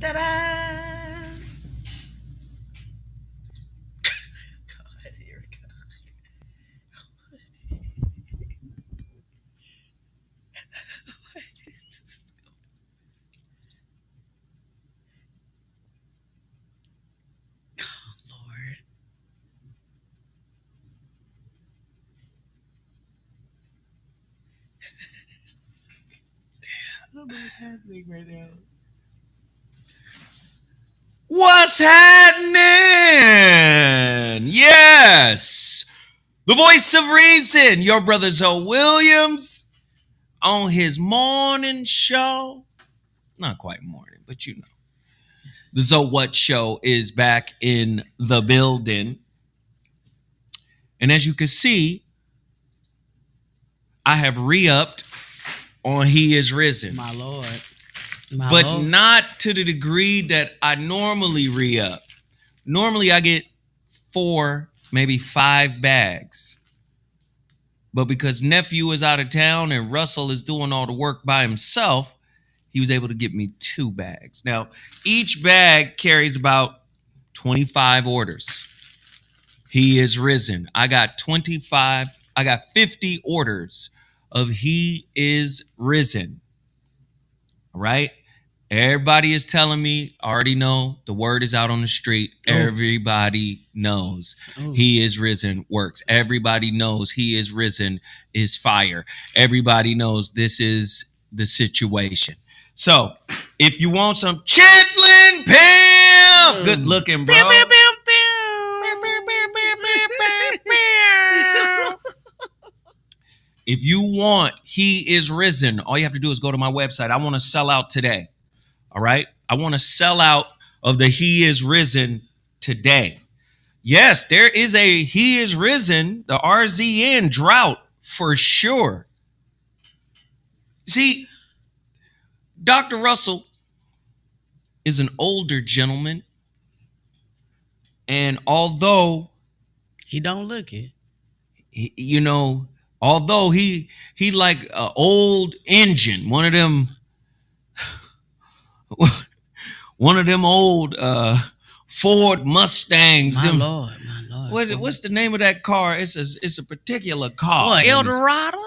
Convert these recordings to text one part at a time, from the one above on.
Ta-da! God, here we go. Oh, Lord. I don't know what's happening right now. What's happening? Yes. The voice of reason, your brother Zoe Williams on his morning show. Not quite morning, but you know. The Zoe What Show is back in the building. And as you can see, I have re-upped on He Is Risen. My Lord. But not to the degree that I normally re-up. Normally I get 4, maybe 5 bags. But because nephew is out of town and Russell is doing all the work by himself, he was able to get me 2 bags. Now, each bag carries about 25 orders. He is risen. I got 50 orders of He is risen. All right? Everybody is telling me, I already know, the word is out on the street. Oh. Everybody knows He is risen works. Everybody knows He is risen is fire. Everybody knows this is the situation. So, if you want some chitlin pimp, good looking, bro. If you want He is risen, all you have to do is go to my website. I want to sell out today. All right. I want to sell out of the He is risen today. Yes, there is a He is risen, the RZN drought for sure. See, Dr. Russell is an older gentleman. And although he don't look it, although he like an old engine, one of them old Ford Mustangs. My Lord. What's the name of that car? It's a particular car. What, Eldorado?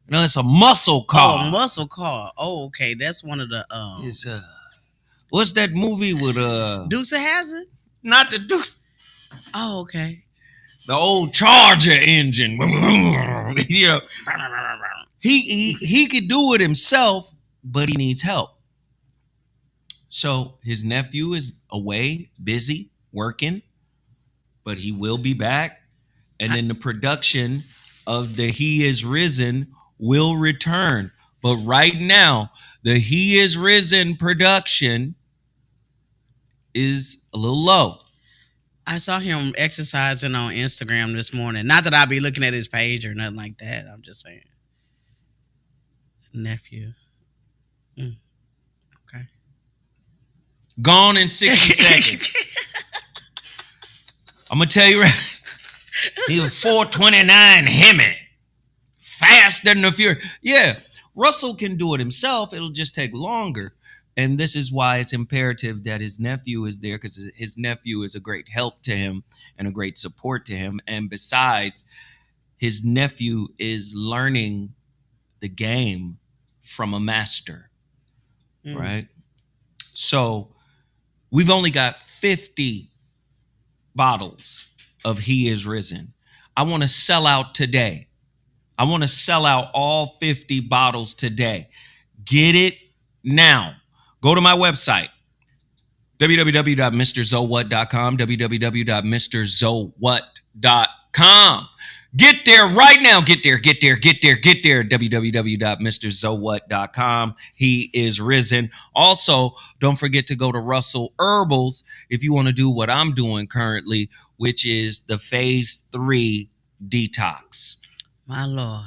No, it's a muscle car. Oh, muscle car. Oh, okay. That's one of the It's what's that movie with Dukes of Hazzard? Not the Dukes. Oh, okay. The old Charger engine. You know, he could do it himself, but he needs help. So his nephew is away, busy, working, but he will be back. And then the production of the He is Risen will return. But right now, the He is Risen production is a little low. I saw him exercising on Instagram this morning. Not that I'll be looking at his page or nothing like that. I'm just saying. Nephew. Okay. Gone in 60 seconds. I'm going to tell you right. He's a 429 Hemi. Faster than the Fury. Yeah, Russell can do it himself. It'll just take longer. And this is why it's imperative that his nephew is there, because his nephew is a great help to him and a great support to him. And besides, his nephew is learning the game from a master, right? So we've only got 50 bottles of He is Risen. I want to sell out today. I want to sell out all 50 bottles today. Get it now. Go to my website, www.mrzowhat.com, www.mrzowhat.com. Get there right now. Get there. www.mrzowhat.com. He is risen. Also, don't forget to go to Russell Herbals if you want to do what I'm doing currently, which is the phase 3 detox. My Lord.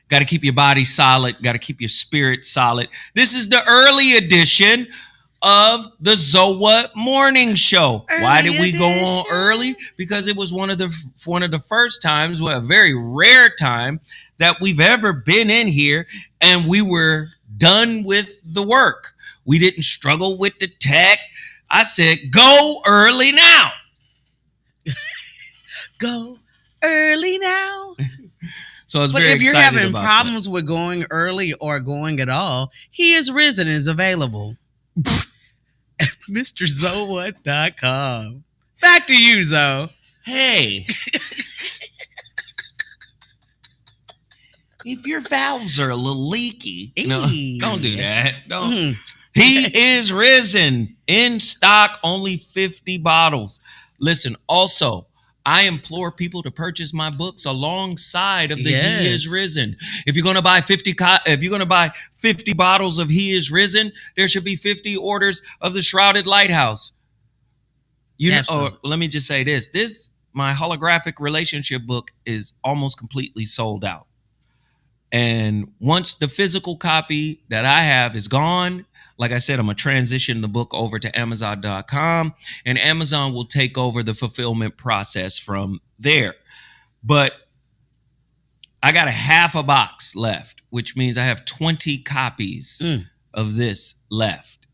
Got to keep your body solid. Got to keep your spirit solid. This is the early edition of the Zoa Morning Show. Why did we go on early? Because it was one of the first times, a very rare time that we've ever been in here, and we were done with the work. We didn't struggle with the tech. I said, go early now. Go early now. So I was But very if you're excited having about problems with going early or going at all, He is Risen is available at MrZoWhat.com. Back to you, Zoe. Hey, if your valves are a little leaky, no, don't do that. Don't. Mm. He is risen. In stock, only 50 bottles. Listen, also, I implore people to purchase my books alongside of the He is Risen. If you're going to buy 50 bottles of He is Risen, there should be 50 orders of the Shrouded Lighthouse. Let me just say this. My holographic relationship book is almost completely sold out. And once the physical copy that I have is gone, like I said, I'm going to transition the book over to Amazon.com, and Amazon will take over the fulfillment process from there. But I got a half a box left, which means I have 20 copies of this left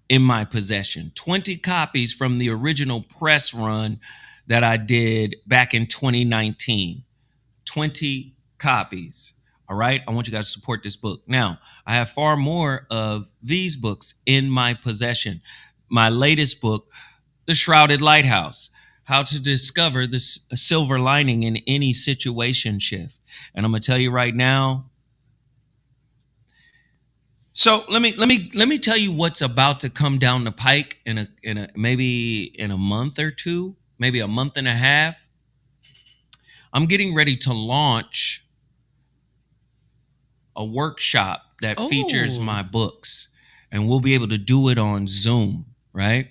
in my possession. 20 copies from the original press run that I did back in 2019. 20 copies. All right. I want you guys to support this book. Now, I have far more of these books in my possession. My latest book, The Shrouded Lighthouse, How to Discover the Silver Lining in Any Situation Shift. And I'm going to tell you right now. So let me tell you what's about to come down the pike in a maybe in a month or two, maybe a month and a half. I'm getting ready to launch a workshop that features my books, and we'll be able to do it on Zoom, right?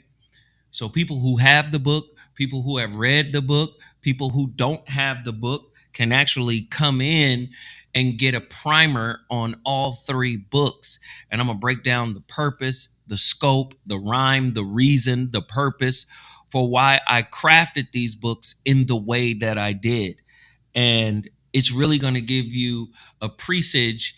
So people who have the book, people who have read the book, people who don't have the book can actually come in and get a primer on all three books. And I'm going to break down the purpose, the scope, the rhyme, the reason, the purpose for why I crafted these books in the way that I did. And it's really going to give you a presage,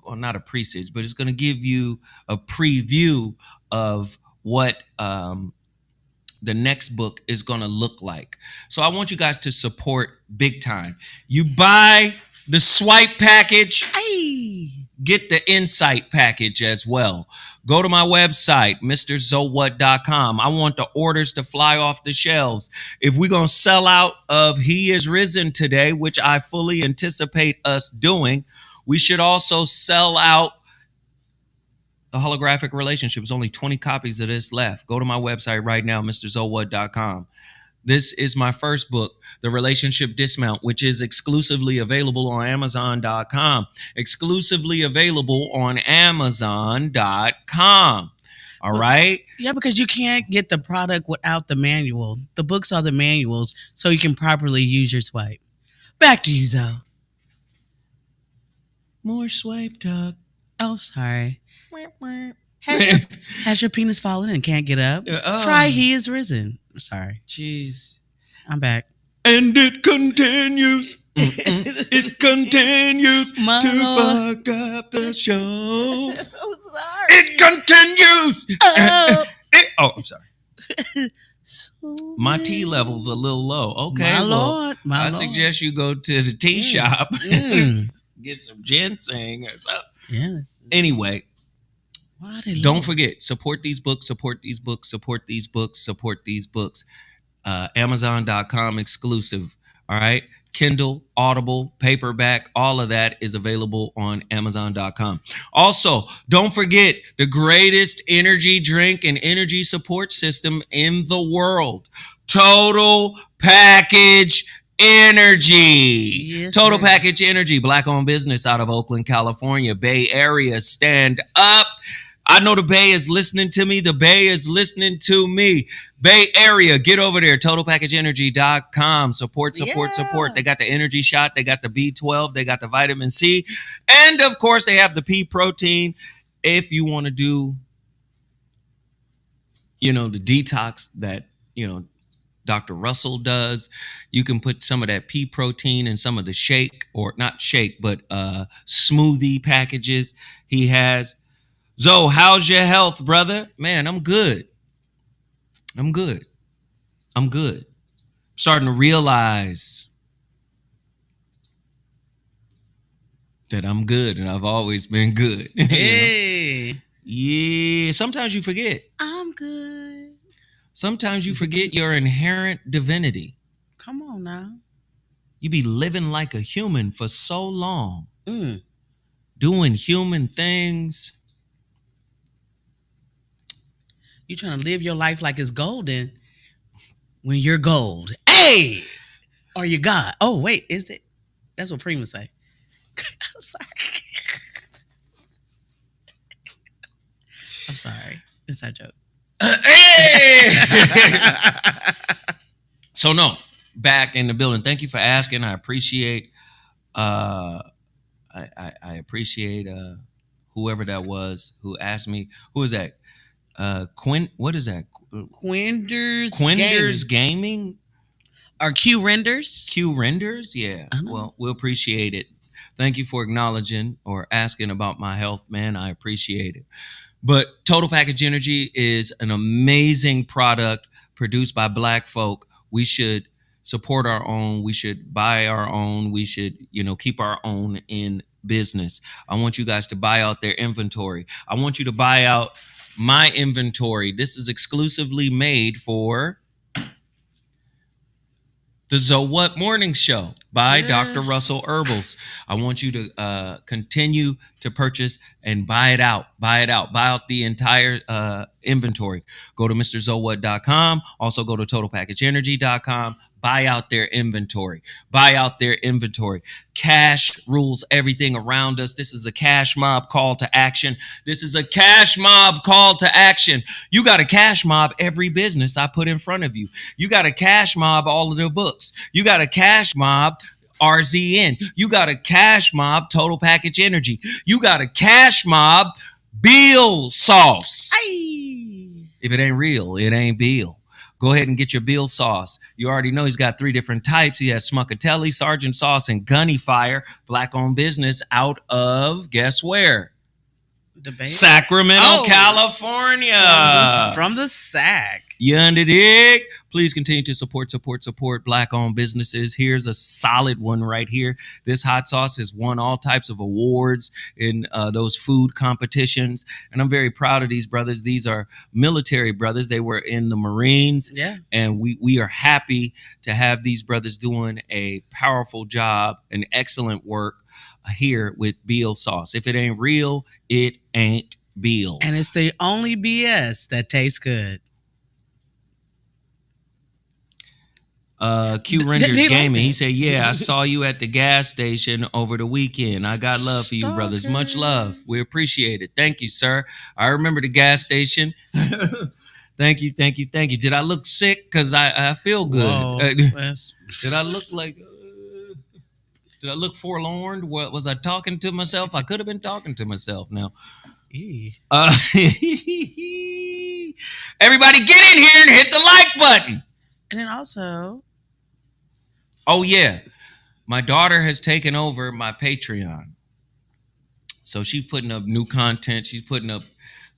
well, not a presage, but it's going to give you a preview of what the next book is going to look like. So I want you guys to support big time. You buy the swipe package, get the insight package as well. Go to my website, MrZoWhat.com. I want the orders to fly off the shelves. If we're going to sell out of He is Risen today, which I fully anticipate us doing, we should also sell out the holographic relationship. There's only 20 copies of this left. Go to my website right now, MrZoWhat.com. This is my first book, The Relationship Dismount, which is exclusively available on Amazon.com. Exclusively available on Amazon.com. All right? Yeah, because you can't get the product without the manual. The books are the manuals, so you can properly use your swipe. Back to you, Zoe. More swipe talk. Oh, sorry. Has your penis fallen and can't get up? Try He is Risen. Sorry. Jeez. I'm back. And it continues. It continues to fuck up the show. I'm sorry. It continues. I'm sorry. My tea level's a little low. Okay, my Lord. I suggest you go to the tea shop, get some ginseng or something. Yes. Anyway, don't forget, support these books, support these books, support these books, support these books. Amazon.com exclusive. All right. Kindle, Audible, paperback, all of that is available on Amazon.com. Also, don't forget the greatest energy drink and energy support system in the world. Total Package Energy. Yes, Total sir. Package Energy, Black-owned business out of Oakland, California. Bay Area, stand up. I know the Bay is listening to me. The Bay is listening to me. Bay Area, get over there. TotalPackageEnergy.com. Support. They got the energy shot. They got the B12. They got the vitamin C. And, of course, they have the pea protein. If you want to do, the detox that, Dr. Russell does, you can put some of that pea protein in some of the shake, or not shake, but smoothie packages he has. Zoe, how's your health, brother? Man, I'm good. I'm good. I'm good. Starting to realize that I'm good and I've always been good. Hey. Yeah. Sometimes you forget. I'm good. Sometimes you forget your inherent divinity. Come on now. You be living like a human for so long, Mm. doing human things. You trying to live your life like it's golden when you're gold. Hey! Or you God. Oh, wait, is it? That's what Prima say. I'm sorry. I'm sorry. It's our joke. Hey! So no, back in the building. Thank you for asking. I appreciate I appreciate whoever that was who asked me. Who is that? What is that? Quinder's Gaming? Or Q Renders? Q Renders? Yeah. Well, we'll appreciate it. Thank you for acknowledging or asking about my health, man. I appreciate it. But Total Package Energy is an amazing product produced by Black folk. We should support our own. We should buy our own. We should, keep our own in business. I want you guys to buy out their inventory. I want you to buy out my inventory. This is exclusively made for the So What Morning Show by Dr. Russell Herbals. I want you to continue to purchase and buy it out. Buy out the entire inventory. Go to MrZowhat.com. Also go to TotalPackageEnergy.com. Buy out their inventory. Cash rules everything around us. This is a cash mob call to action. You got a cash mob every business I put in front of you. You got a cash mob all of the books. You got a cash mob RZN. You got a cash mob Total Package Energy. You got a cash mob Beale Sauce. Aye. If it ain't real, it ain't Beale. Go ahead and get your Beale Sauce. You already know he's got 3 different types. He has Smuckatelli, Sergeant Sauce, and Gunny Fire. Black-owned business out of, guess where? Sacramento, California. From the SAC. You under dig? Please continue to support Black-owned businesses. Here's a solid one right here. This hot sauce has won all types of awards in those food competitions. And I'm very proud of these brothers. These are military brothers. They were in the Marines. Yeah. And we are happy to have these brothers doing a powerful job and excellent work here with Beale Sauce. If it ain't real, it ain't Beale. And it's the only BS that tastes good. Q Renders Gaming. He said, yeah, I saw you at the gas station over the weekend. I got love for you, brothers. Much love. We appreciate it. Thank you, sir. I remember the gas station. Thank you. Did I look sick? Because I feel good. Did I look like... Did I look forlorn? What was I talking to myself? I could have been talking to myself now. Everybody get in here and hit the like button. And then also... Oh, yeah. My daughter has taken over my Patreon. So she's putting up new content. She's putting up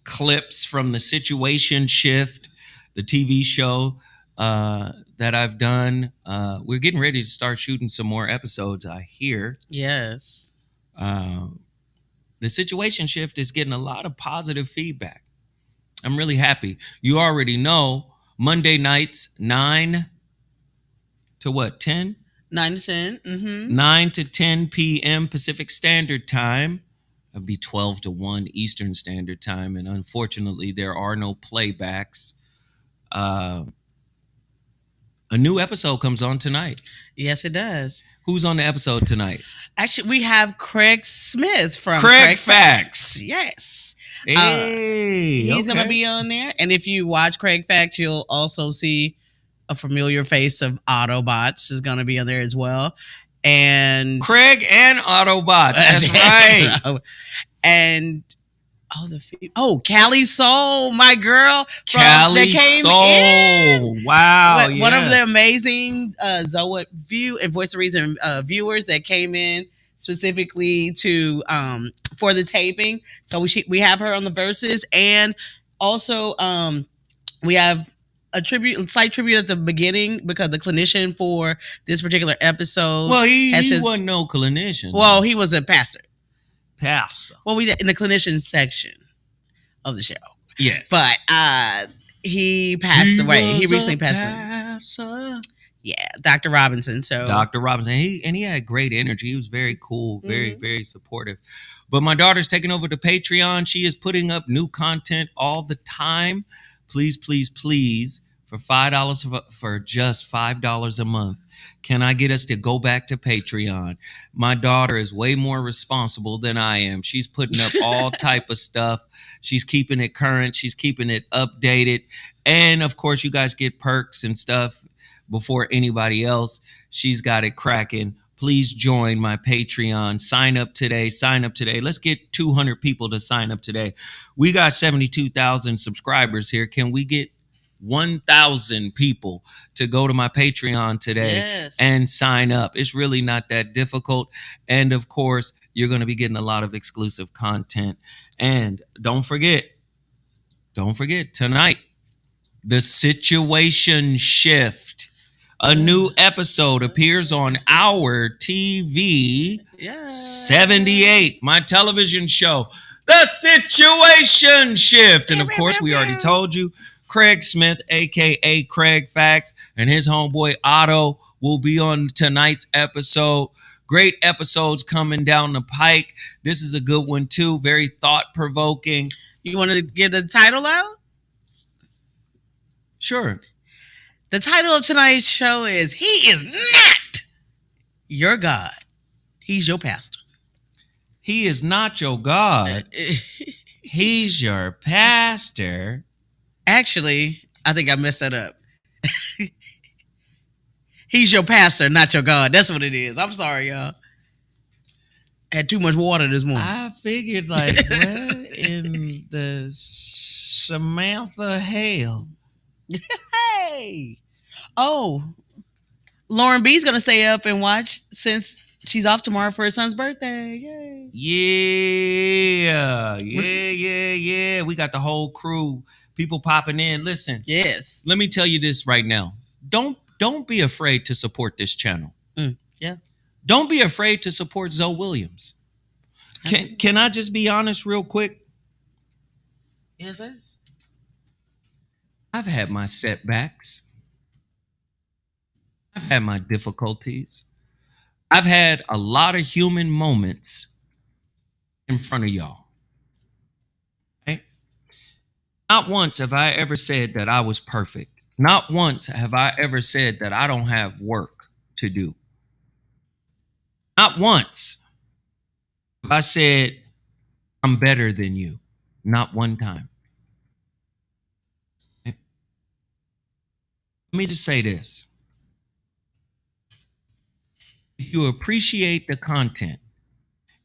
clips from the Situation Shift, the TV show that I've done. We're getting ready to start shooting some more episodes, I hear. Yes. The Situation Shift is getting a lot of positive feedback. I'm really happy. You already know Monday nights, 9 to what, 10? 9 to 10. Mm-hmm. 9 to 10 p.m. Pacific Standard Time. It'd be 12 to 1 Eastern Standard Time. And unfortunately, there are no playbacks. A new episode comes on tonight. Yes, it does. Who's on the episode tonight? Actually, we have Craig Smith from Craig Facts. Yes. Hey, he's going to be on there. And if you watch Craig Facts, you'll also see a familiar face of Autobots is going to be on there as well. And Craig and Autobots. That's right. And Callie Soul, my girl. Callie Soul. Wow. One of the amazing Zoa Voice of Reason viewers that came in specifically to for the taping. So we have her on the verses, and also we have slight tribute at the beginning because the clinician for this particular episode. Well, he wasn't no clinician. Well, he was a pastor. Pastor. Well, we did in the clinician section of the show. Yes, but he passed away. He recently passed away. Yeah, Dr. Robinson. So Dr. Robinson, he had great energy. He was very cool, very very supportive. But my daughter's taking over the Patreon. She is putting up new content all the time. Please, please, please, for $5 for just $5 a month, can I get us to go back to Patreon? My daughter is way more responsible than I am. She's putting up all type of stuff. She's keeping it current. She's keeping it updated. And of course, you guys get perks and stuff before anybody else. She's got it cracking. Please join my Patreon. Sign up today. Sign up today. Let's get 200 people to sign up today. We got 72,000 subscribers here. Can we get 1,000 people to go to my Patreon today and sign up? It's really not that difficult. And of course, you're going to be getting a lot of exclusive content. And don't forget tonight, The Situation Shift. A new episode appears on our TV 78, my television show, The Situation Shift. And of course, we already told you, Craig Smith, a.k.a. Craig Facts, and his homeboy Otto will be on tonight's episode. Great episodes coming down the pike. This is a good one, too. Very thought-provoking. You want to get the title out? Sure. The title of tonight's show is He Is Not Your God. He's your pastor. He is not your God. He's your pastor. Actually, I think I messed that up. He's your pastor, not your God. That's what it is. I'm sorry, y'all. Had too much water this morning. I figured, like, what in the Samantha hell? Hey. Oh, Lauren B's going to stay up and watch since she's off tomorrow for her son's birthday. Yay. Yeah. We got the whole crew. People popping in. Listen. Yes. Let me tell you this right now. Don't be afraid to support this channel. Yeah. Don't be afraid to support Zoe Williams. Can I just be honest real quick? Yes, sir. I've had my setbacks. I've had my difficulties. I've had a lot of human moments in front of y'all. Right? Not once have I ever said that I was perfect. Not once have I ever said that I don't have work to do. Not once have I said I'm better than you. Not one time. Let me just say this. If you appreciate the content,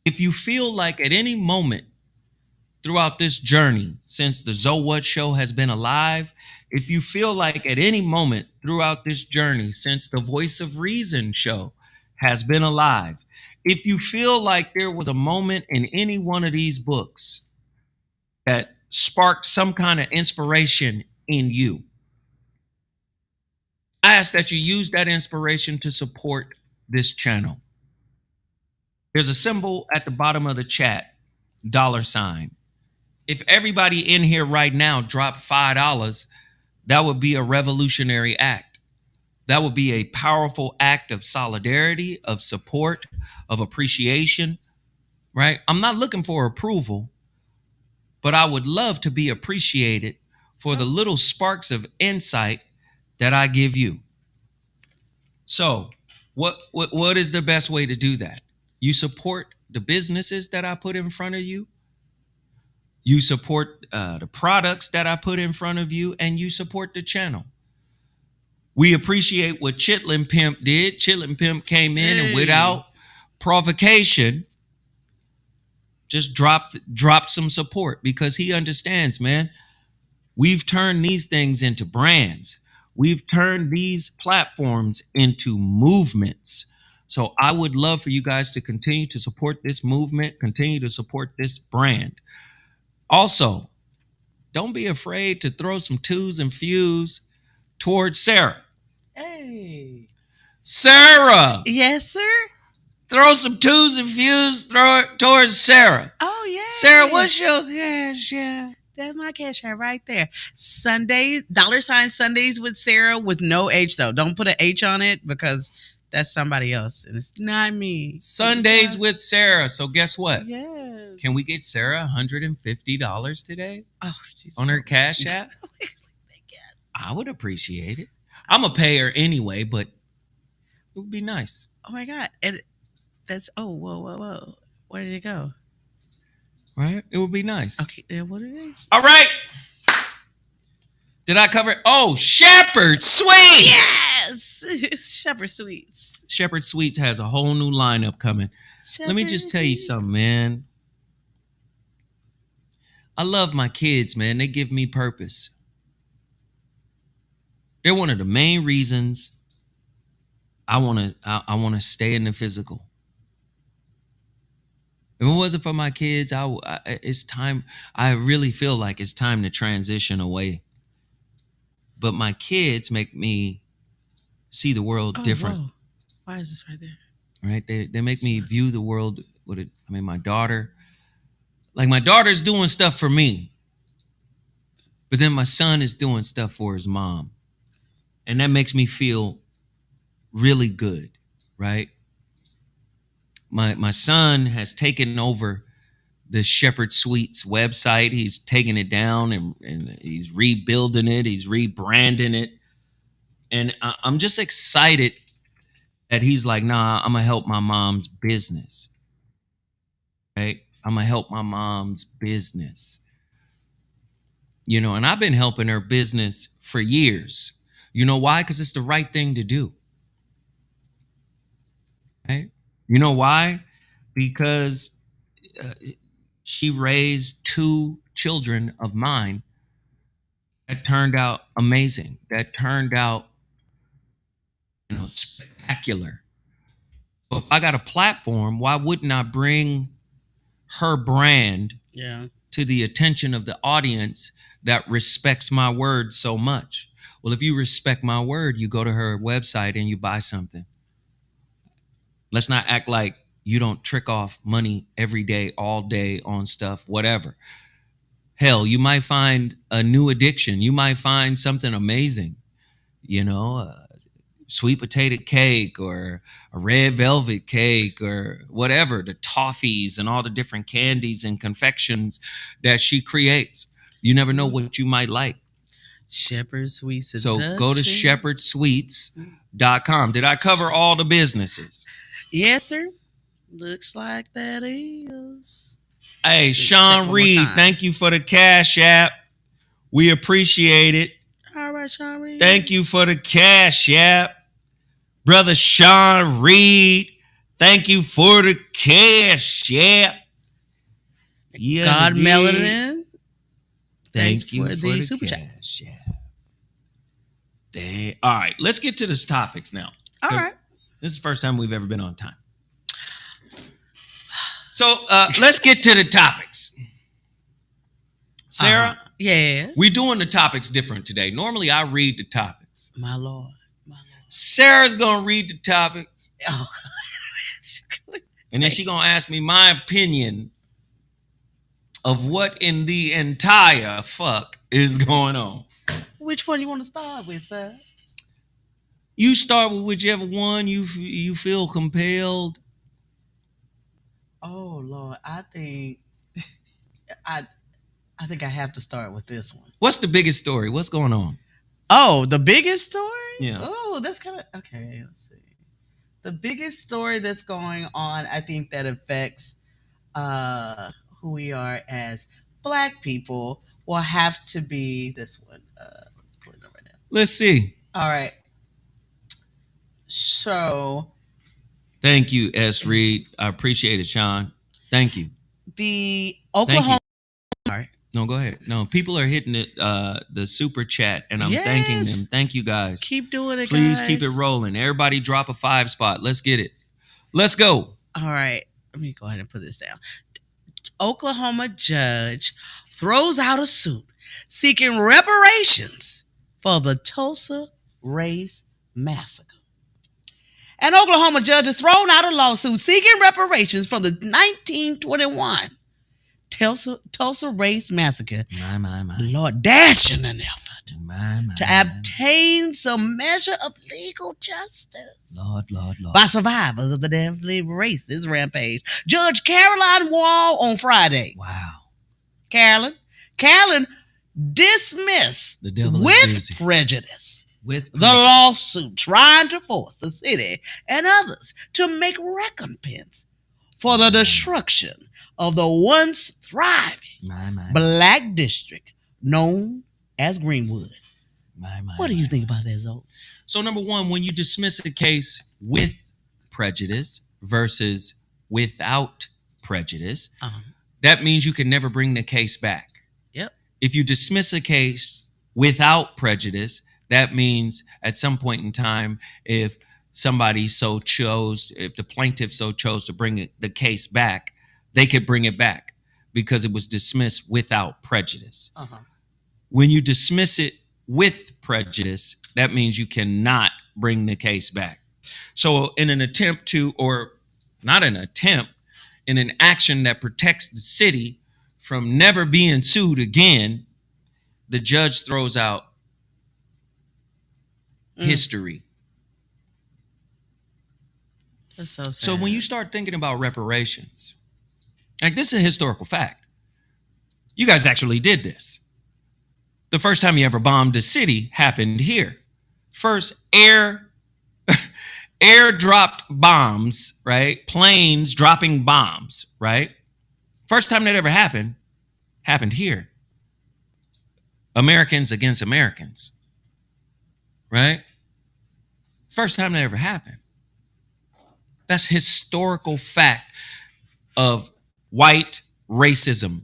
if you feel like at any moment throughout this journey, since the Zoe What Show has been alive, if you feel like at any moment throughout this journey, since the Voice of Reason show has been alive, if you feel like there was a moment in any one of these books that sparked some kind of inspiration in you, I ask that you use that inspiration to support this channel. There's a symbol at the bottom of the chat, $. If everybody in here right now dropped $5, that would be a revolutionary act. That would be a powerful act of solidarity, of support, of appreciation, right? I'm not looking for approval, but I would love to be appreciated for the little sparks of insight that I give you. So, what is the best way to do that? You support the businesses that I put in front of you. You support the products that I put in front of you, and you support the channel. We appreciate what Chitlin Pimp did. Chitlin Pimp came in and without provocation, just dropped some support because he understands, man. We've turned these things into brands. We've turned these platforms into movements. So I would love for you guys to continue to support this movement, continue to support this brand. Also, don't be afraid to throw some twos and fews towards Sarah. Hey. Sarah, Yes, sir. throw some twos and fews, throw it towards Sarah. Oh, yeah. Sarah, what's your cash app? That's my cash app right there. Sundays, $ Sundays with Sarah with no H though. Don't put an H on it because that's somebody else and it's not me. Sundays with Sarah. So guess what? Yes. Can we get Sarah $150 today Oh, geez. on her cash app? I would appreciate it. I'm gonna pay her anyway, but it would be nice. Oh my God. And that's whoa. Where did it go? Right? It would be nice. Okay, then what it is? All right. Did I cover it? Oh, Shepherd Sweets. Yes! Shepherd Sweets. Shepherd Sweets has a whole new lineup coming. Let me just tell you something, man. I love my kids, man. They give me purpose. They're one of the main reasons I want to stay in the physical. If it wasn't for my kids, it's time. I really feel like it's time to transition away. But my kids make me see the world different. Whoa. Why is this right there? Right? They make me view the world with it. I mean, my daughter's doing stuff for me. But then my son is doing stuff for his mom. And that makes me feel really good, right? My son has taken over the Shepherd Sweets website. He's taking it down and he's rebuilding it. He's rebranding it. And I'm just excited that he's like, nah, I'm going to help my mom's business. Right? I'm going to help my mom's business. You know, and I've been helping her business for years. You know why? Because it's the right thing to do. Right? You know why? Because she raised 2 children of mine that turned out amazing. That turned out, spectacular. So if I got a platform, why wouldn't I bring her brand to the attention of the audience that respects my word so much? Well, if you respect my word, you go to her website and you buy something. Let's not act like you don't trick off money every day, all day on stuff, whatever. Hell, you might find a new addiction. You might find something amazing, sweet potato cake or a red velvet cake or whatever, the toffees and all the different candies and confections that she creates. You never know what you might like. Shepherd Sweets. So go to shepherdsweets.com. Did I cover all the businesses? Yes, sir. Looks like that is. Hey, Sean Reed, thank you for the cash app. We appreciate it. All right, Sean Reed. Thank you for the cash app. Brother Sean Reed, thank you for the cash app. Yeah, God Melanin. Thank you for the super cash app. All right, let's get to the topics now. All right. This is the first time we've ever been on time. So let's get to the topics. Sarah? Yeah. We're doing the topics different today. Normally, I read the topics. My Lord. Sarah's going to read the topics. Oh. And then she's going to ask me my opinion of what in the entire fuck is going on. Which one you want to start with, sir? You start with whichever one you feel compelled. Oh Lord, I think I have to start with this one. What's the biggest story? What's going on? Oh, the biggest story? Yeah. Oh, that's kind of okay. Let's see. The biggest story that's going on, I think that affects who we are as Black people will have to be this one. Let's see. All right. So. Thank you, S. Reed. I appreciate it, Sean. Thank you. The Oklahoma. All right. No, go ahead. No, people are hitting it, the super chat, and I'm thanking them. Thank you, guys. Keep doing it, Please guys. keep it rolling. Everybody drop a 5 spot. Let's get it. Let's go. All right. Let me go ahead and put this down. Oklahoma judge throws out a suit seeking reparations for the Tulsa Race Massacre. An Oklahoma judge has thrown out a lawsuit seeking reparations for the 1921 Tulsa Race Massacre. My. Lord, dashing an effort My. to obtain some measure of legal justice Lord. by survivors of the deadly racist rampage. Judge Caroline Wall on Friday. Wow. Carolyn dismissed The devil is with busy. prejudice With the lawsuit trying to force the city and others to make recompense for the destruction of the once thriving my. black district known as Greenwood. My. What do you think about that, Zoe? So number one, when you dismiss a case with prejudice versus without prejudice, that means you can never bring the case back. Yep. If you dismiss a case without prejudice, that means at some point in time, if somebody so chose, if the plaintiff so chose to bring the case back, they could bring it back because it was dismissed without prejudice. When you dismiss it with prejudice, that means you cannot bring the case back. So in an attempt to, or not an attempt, in an action that protects the city from never being sued again, the judge throws out history. That's so sad. So when you start thinking about reparations, like this is a historical fact. You guys actually did this. The first time you ever bombed a city happened here. First air dropped bombs, right? Planes dropping bombs, right? First time that ever happened here. Americans against Americans, right? First time that ever happened. That's historical fact of white racism,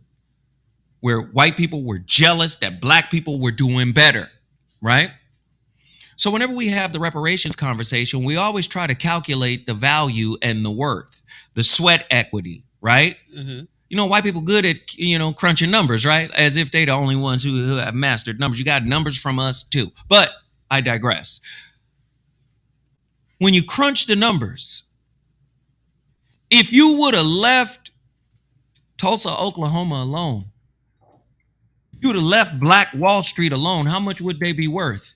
where white people were jealous that black people were doing better, right? So whenever we have the reparations conversation, we always try to calculate the value and the worth, the sweat equity, right? You know, white people good at, crunching numbers, right? As if they're the only ones who have mastered numbers. You got numbers from us too. But I digress. When you crunch the numbers, if you would have left Tulsa, Oklahoma alone, you would have left Black Wall Street alone, how much would they be worth?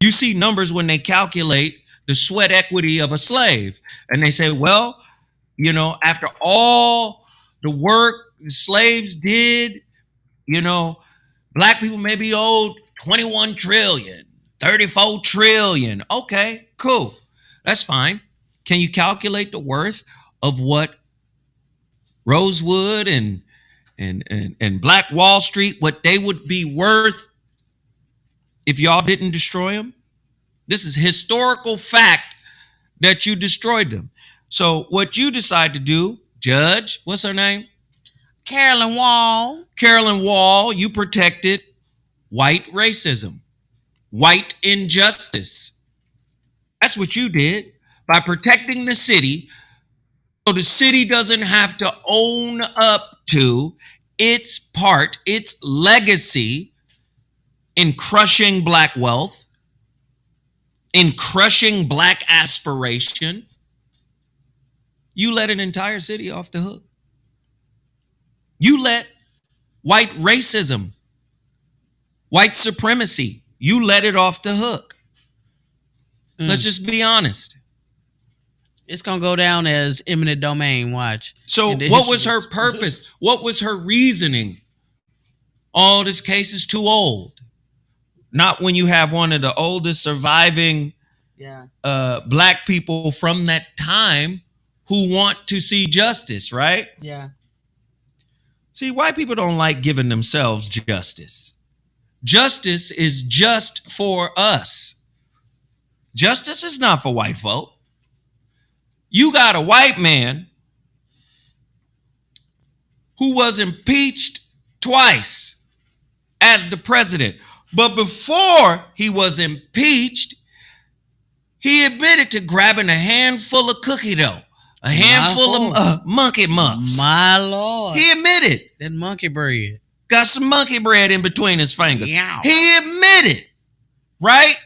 You see numbers when they calculate the sweat equity of a slave. And they say, well, after all the work the slaves did, black people may be owed 21 trillion, 34 trillion. Okay, cool. That's fine. Can you calculate the worth of what Rosewood and Black Wall Street, what they would be worth if y'all didn't destroy them? This is historical fact that you destroyed them. So what you decide to do, Judge, what's her name? Carolyn Wall, you protected white racism, white injustice. That's what you did by protecting the city, so the city doesn't have to own up to its part, its legacy in crushing black wealth, in crushing black aspiration. You let an entire city off the hook. You let white racism, white supremacy, you let it off the hook. Let's just be honest. It's going to go down as eminent domain, watch. So what was her purpose? What was her reasoning? Oh, this case is too old. Not when you have one of the oldest surviving black people from that time who want to see justice, right? Yeah. See, white people don't like giving themselves justice. Justice is just for us. Justice is not for white folk. You got a white man who was impeached twice as the president. But before he was impeached, he admitted to grabbing a handful of cookie dough, a handful of monkey muffs. My Lord. He admitted. That monkey bread. Got some monkey bread in between his fingers. Yeah. He admitted right?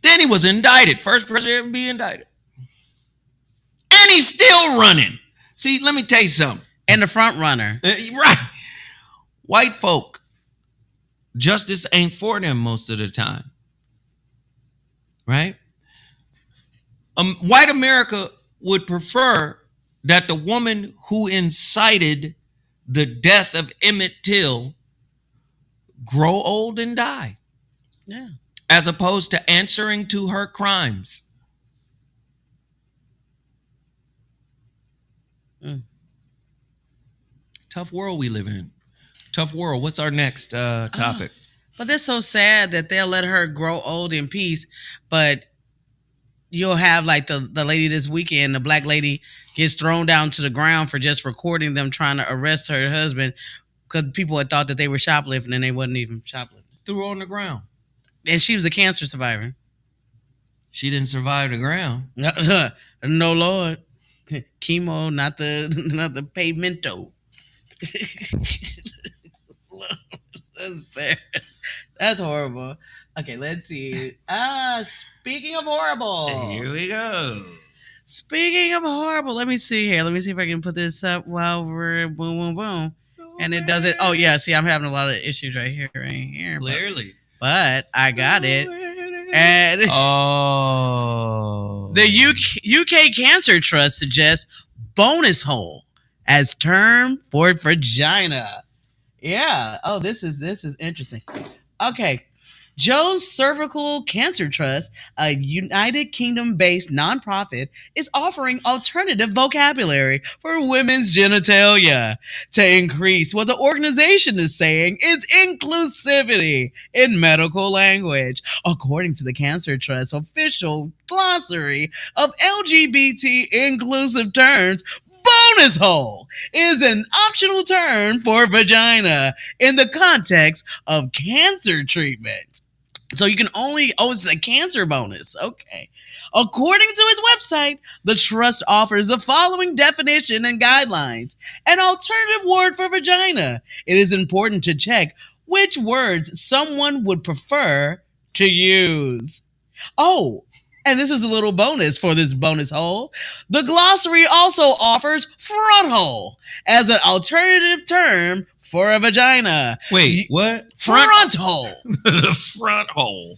Then he was indicted. First president to be indicted. And he's still running. See, let me tell you something. And the front runner. Right. White folk, justice ain't for them most of the time. Right? White America would prefer that the woman who incited the death of Emmett Till grow old and die. Yeah. As opposed to answering to her crimes. Tough world we live in. Tough world. What's our next topic? But that's so sad that they'll let her grow old in peace, but you'll have like the lady this weekend, the black lady gets thrown down to the ground for just recording them trying to arrest her husband because people had thought that they were shoplifting and they wasn't even shoplifting. Threw her on the ground. And she was a cancer survivor. She didn't survive the ground. No, Lord. Chemo, not the pavemento. That's horrible. Okay, let's see. Speaking of horrible. Here we go. Speaking of horrible, let me see here. Let me see if I can put this up while we're boom, boom, boom. And it does it. Oh, yeah. See, I'm having a lot of issues right here. Clearly. But I got it. And the UK Cancer Trust suggests bonus hole as term for vagina. Yeah. Oh, this is interesting. Okay. Joe's Cervical Cancer Trust, a United Kingdom-based nonprofit, is offering alternative vocabulary for women's genitalia to increase what the organization is saying is inclusivity in medical language. According to the Cancer Trust's official glossary of LGBT inclusive terms, bonus hole is an optional term for vagina in the context of cancer treatment. So you can it's a cancer bonus. Okay. According to its website, the trust offers the following definition and guidelines. An alternative word for vagina. It is important to check which words someone would prefer to use. Oh, and this is a little bonus for this bonus hole. The glossary also offers front hole as an alternative term for a vagina. Wait, what? Front hole. The front hole.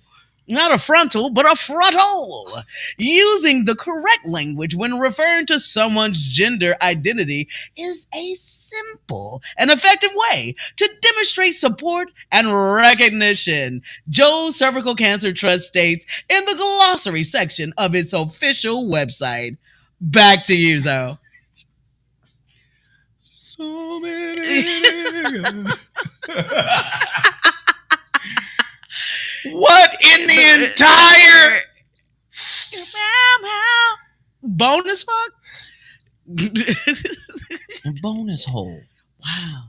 Not a frontal, but a front hole. Using the correct language when referring to someone's gender identity is a simple and effective way to demonstrate support and recognition. Joe's Cervical Cancer Trust states in the glossary section of its official website. Back to you, Zoe. So many. What in the entire bonus fuck? Bonus hole. Wow.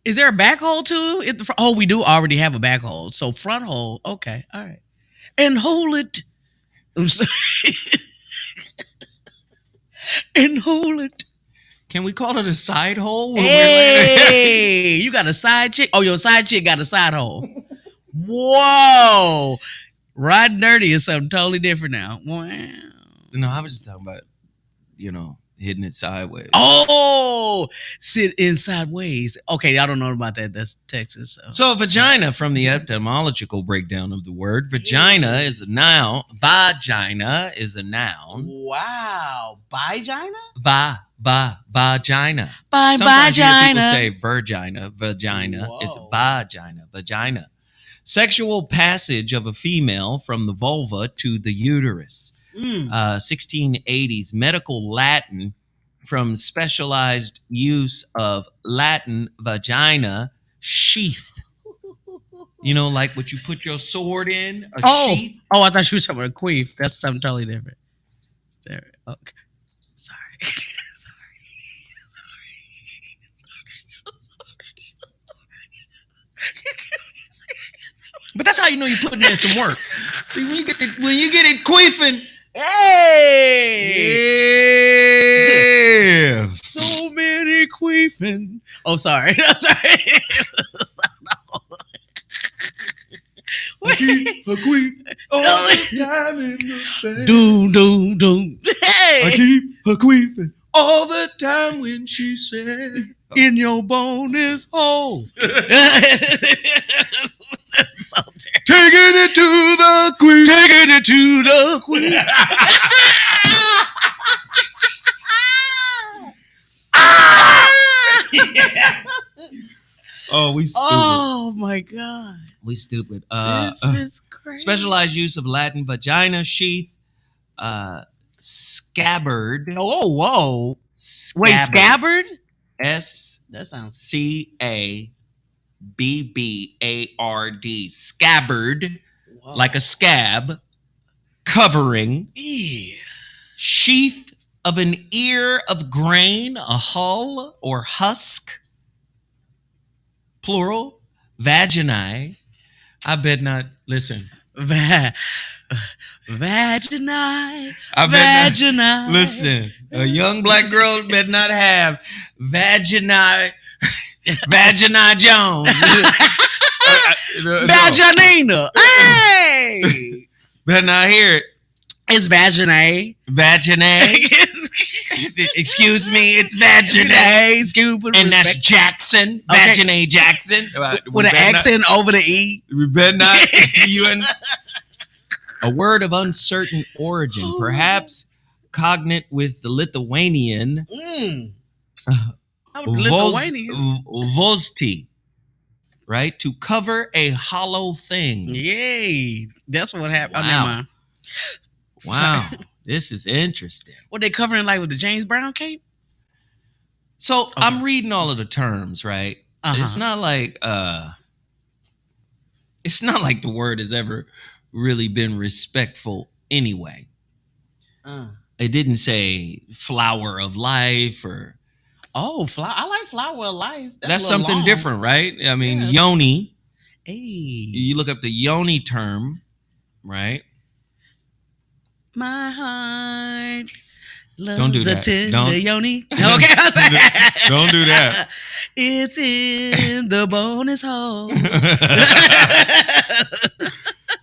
Is there a back hole too? Oh, we do already have a back hole. So front hole. Okay. All right. And hold it. I'm sorry. And hold it. Can we call it a side hole? Hey, you got a side chick? Oh, your side chick got a side hole. Whoa. Riding dirty is something totally different now. Wow. No, I was just talking about, hitting it sideways. Oh, sit in sideways. Okay, I don't know about that. That's Texas. So vagina, from the etymological breakdown of the word, vagina is a noun. Vagina is a noun. Wow. Vagina? Vagina. Sometimes you hear people say vagina. Whoa. It's vagina. Sexual passage of a female from the vulva to the uterus. 1680s medical Latin from specialized use of Latin vagina sheath. Like what you put your sword in, sheath. Oh, I thought you were talking about a queef. That's something totally different. There. Okay. Sorry. But that's how you know you're putting in some work. See, when you get it queefing, hey, yeah, queefing. Oh, sorry. Sorry. I keep a queen all the time in the bed. Doom, doom, doom. I Hey, keep a queefing all the time when she said, in your bonus hole. So taking it to the queen. taking it to the queen. Oh, we stupid. Oh my god. We stupid. This is crazy. Specialized use of Latin vagina, sheath, scabbard. Oh, whoa. Scabbard. Wait, scabbard? That sounds SCABBARD. Scabbard, whoa. like a scab, covering. Ew. Sheath of an ear of grain, a hull or husk. Plural. Vaginae. I bet not. Listen. Vaginae. I bet not. Vaginae. Listen. A young black girl better not have Vaginae Jones. No. Vaginina. Hey. Better not hear it. It's vaginae. Vaginae. Excuse me, it's Vaginae. Stupid. And that's Jackson. Okay. Vaginae Jackson. With an accent over the E. We better not. A word of uncertain origin, perhaps cognate with the Lithuanian Lithuanian. vosti, right? To cover a hollow thing. Yay. That's what happened. Wow. Oh, never mind. Wow. This is interesting. What they covering like with the James Brown cape? So I'm reading all of the terms, right? It's not like the word has ever really been respectful anyway. It didn't say flower of life or I like flower of life. that's something long. different, right? I mean, Yeah. yoni. Hey. You look up the yoni term, right? My heart loves Don't do a that. tender Don't. yoni. Okay, I was like, Don't do that. It's in the bonus hole.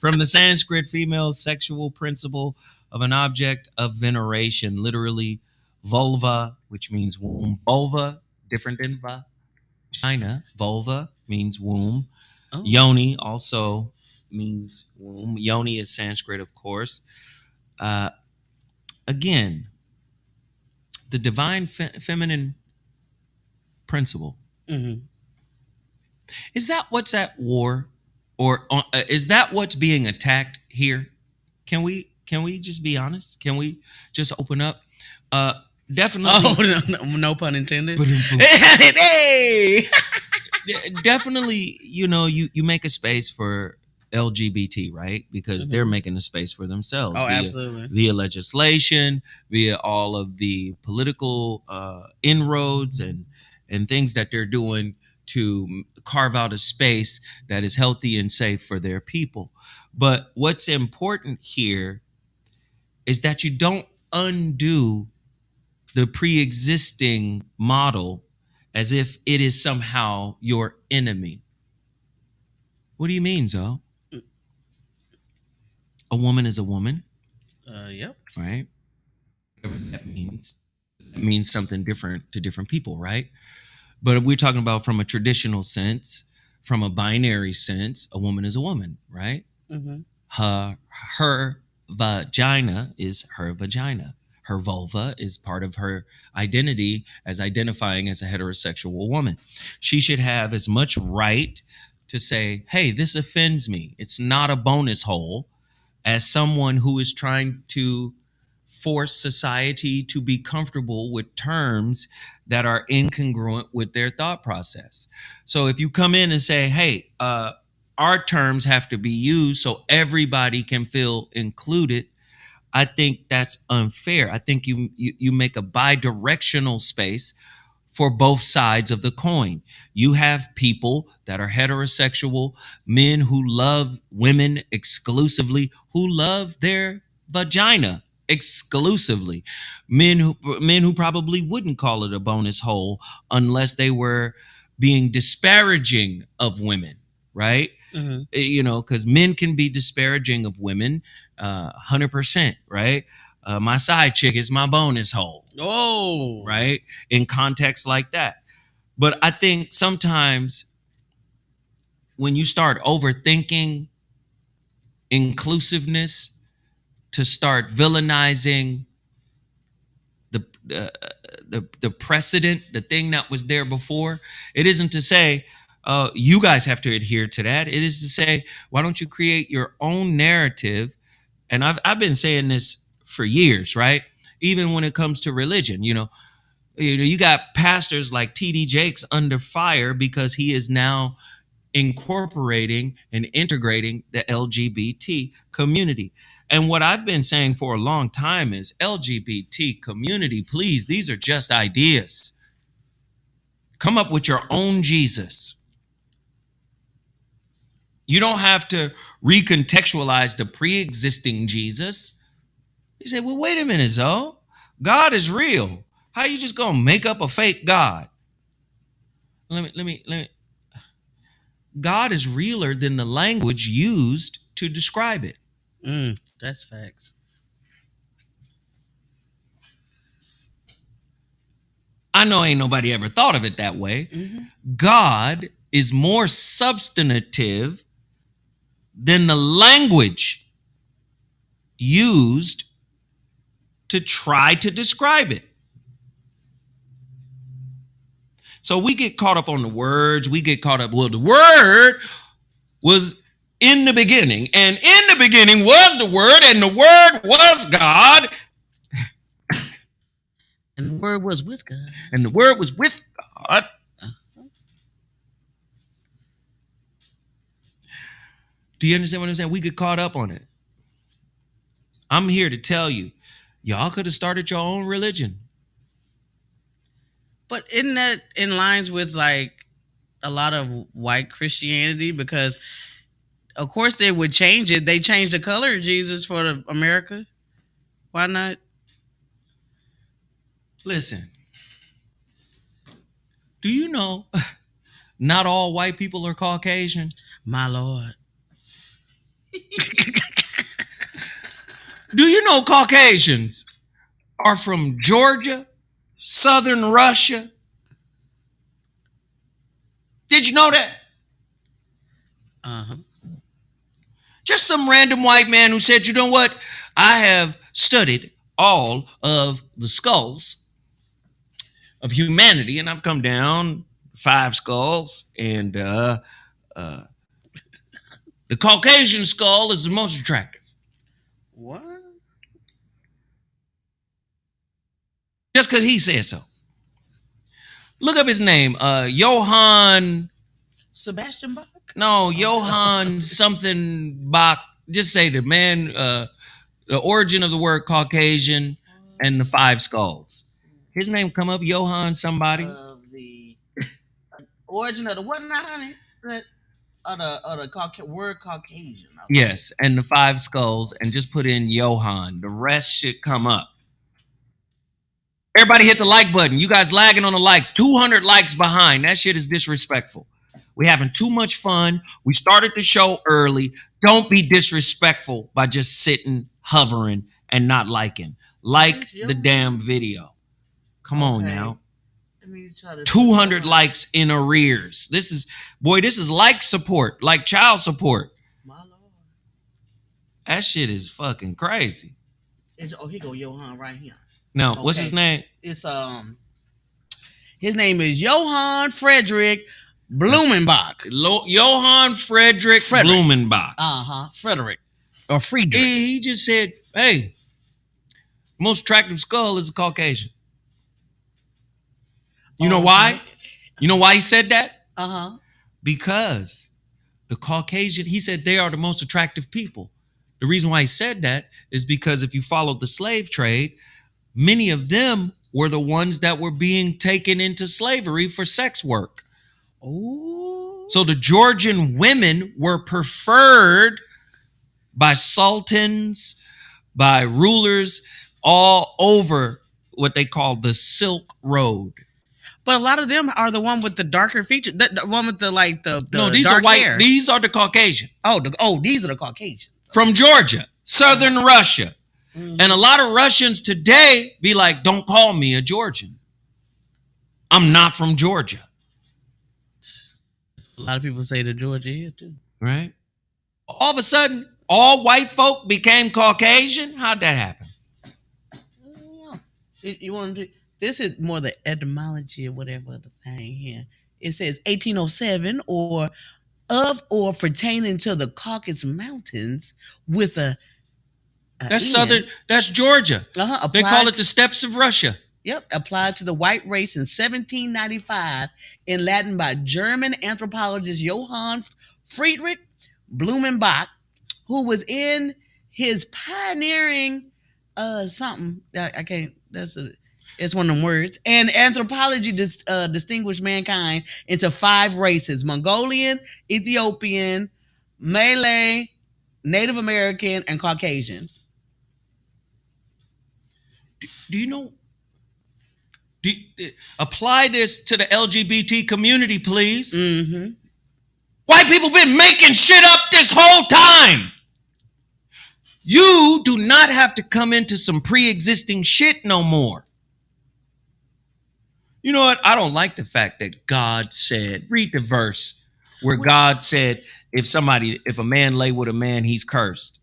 From the Sanskrit female sexual principle of an object of veneration, literally vulva, which means womb. Vulva, different than vagina. Vulva means womb. Oh. Yoni also means womb. Yoni is Sanskrit, of course. Again, the divine feminine principle. Mhm. Is that what's at war, or is that what's being attacked here? Can we just be honest? Can we just open up? Definitely. Oh, no pun intended. Hey. Definitely. You make a space for LGBT, right? Because they're making a space for themselves. Oh, absolutely. Via legislation, via all of the political inroads and things that they're doing to carve out a space that is healthy and safe for their people. But what's important here is that you don't undo the pre-existing model as if it is somehow your enemy. What do you mean, Zoe? A woman is a woman, Yep. right? Whatever that means. It means something different to different people, right? But if we're talking about from a traditional sense, from a binary sense, a woman is a woman, right? Mm-hmm. Her vagina is her vagina. Her vulva is part of her identity as identifying as a heterosexual woman. She should have as much right to say, hey, this offends me. It's not a bonus hole, as someone who is trying to force society to be comfortable with terms that are incongruent with their thought process. So if you come in and say, hey, our terms have to be used so everybody can feel included, I think that's unfair. I think you make a bi-directional space for both sides of the coin. You have people that are heterosexual, men who love women exclusively, who love their vagina exclusively. Men who probably wouldn't call it a bonus hole unless they were being disparaging of women, right? Mm-hmm. Because men can be disparaging of women, 100%, right? My side chick is my bonus hole. Oh, right? In context like that. But I think sometimes when you start overthinking inclusiveness to start villainizing the precedent, the thing that was there before, it isn't to say you guys have to adhere to that. It is to say, why don't you create your own narrative? And I've been saying this for years, right? Even when it comes to religion, you got pastors like TD Jakes under fire because he is now incorporating and integrating the LGBT community. And what I've been saying for a long time is LGBT community, please, these are just ideas. Come up with your own Jesus. You don't have to recontextualize the pre-existing Jesus. You say, well, wait a minute, Zoe. God is real. How you just gonna make up a fake God? Let me. God is realer than the language used to describe it. That's facts. I know ain't nobody ever thought of it that way. Mm-hmm. God is more substantive than the language used to try to describe it. So we get caught up on the words. We get caught up. Well, the word was in the beginning, and in the beginning was the word, and the word was God. And the word was with God. And the word was with God. Do you understand what I'm saying? We get caught up on it. I'm here to tell you, y'all could have started your own religion. But isn't that in lines with like a lot of white Christianity? Because of course they would change it. They changed the color of Jesus for America. Why not? Listen, do you know not all white people are Caucasian? My Lord. Do you know Caucasians are from Georgia, Southern Russia? Did you know that? Uh-huh. Just some random white man who said, you know what? I have studied all of the skulls of humanity, and I've come down 5 skulls, and the Caucasian skull is the most attractive. What? Just because he said so. Look up his name. Johann. Sebastian Bach? No, Johann something Bach. Just say the man, the origin of the word Caucasian and the 5 skulls. His name come up, Johann somebody. The origin of the what now, honey? Of the word Caucasian. Okay. Yes, and the 5 skulls, and just put in Johann. The rest should come up. Everybody hit the like button. You guys lagging on the likes. 200 likes behind. That shit is disrespectful. We're having too much fun. We started the show early. Don't be disrespectful by just sitting, hovering, and not liking. Like the damn video. Come on now. 200 likes in arrears. This is like support, like child support. My Lord. That shit is fucking crazy. He go Johann right here. No, okay. What's his name? It's his name is Johann Frederick Blumenbach. Johann Frederick Blumenbach. Frederick or Friedrich. He just said, "Hey, most attractive skull is a Caucasian." You know why? You know why he said that? Because the Caucasian, he said they are the most attractive people. The reason why he said that is because if you followed the slave trade, many of them were the ones that were being taken into slavery for sex work. Oh. So the Georgian women were preferred by sultans, by rulers all over what they call the Silk Road. But a lot of them are the one with the darker features, the one with the No, these dark are white. hair. These are the Caucasians. These are the Caucasians from Georgia, southern Russia. Mm-hmm. And a lot of Russians today be like, don't call me a Georgian. I'm not from Georgia. A lot of people say that Georgia here too. Right? All of a sudden, all white folk became Caucasian. How'd that happen? You want to? This is more the etymology or whatever the thing here. It says 1807 or pertaining to the Caucasus Mountains with a that's southern. That's Georgia. They call it the steppes of Russia. Yep, applied to the white race in 1795 in Latin by German anthropologist Johann Friedrich Blumenbach, who was in his pioneering something. I can't. It's one of them words. And anthropology distinguished mankind into 5 races: Mongolian, Ethiopian, Malay, Native American, and Caucasian. Do you know? Apply this to the LGBT community, please. Mm-hmm. White people been making shit up this whole time. You do not have to come into some pre-existing shit no more. You know what? I don't like the fact that God said, read the verse where God said, if a man lay with a man, he's cursed.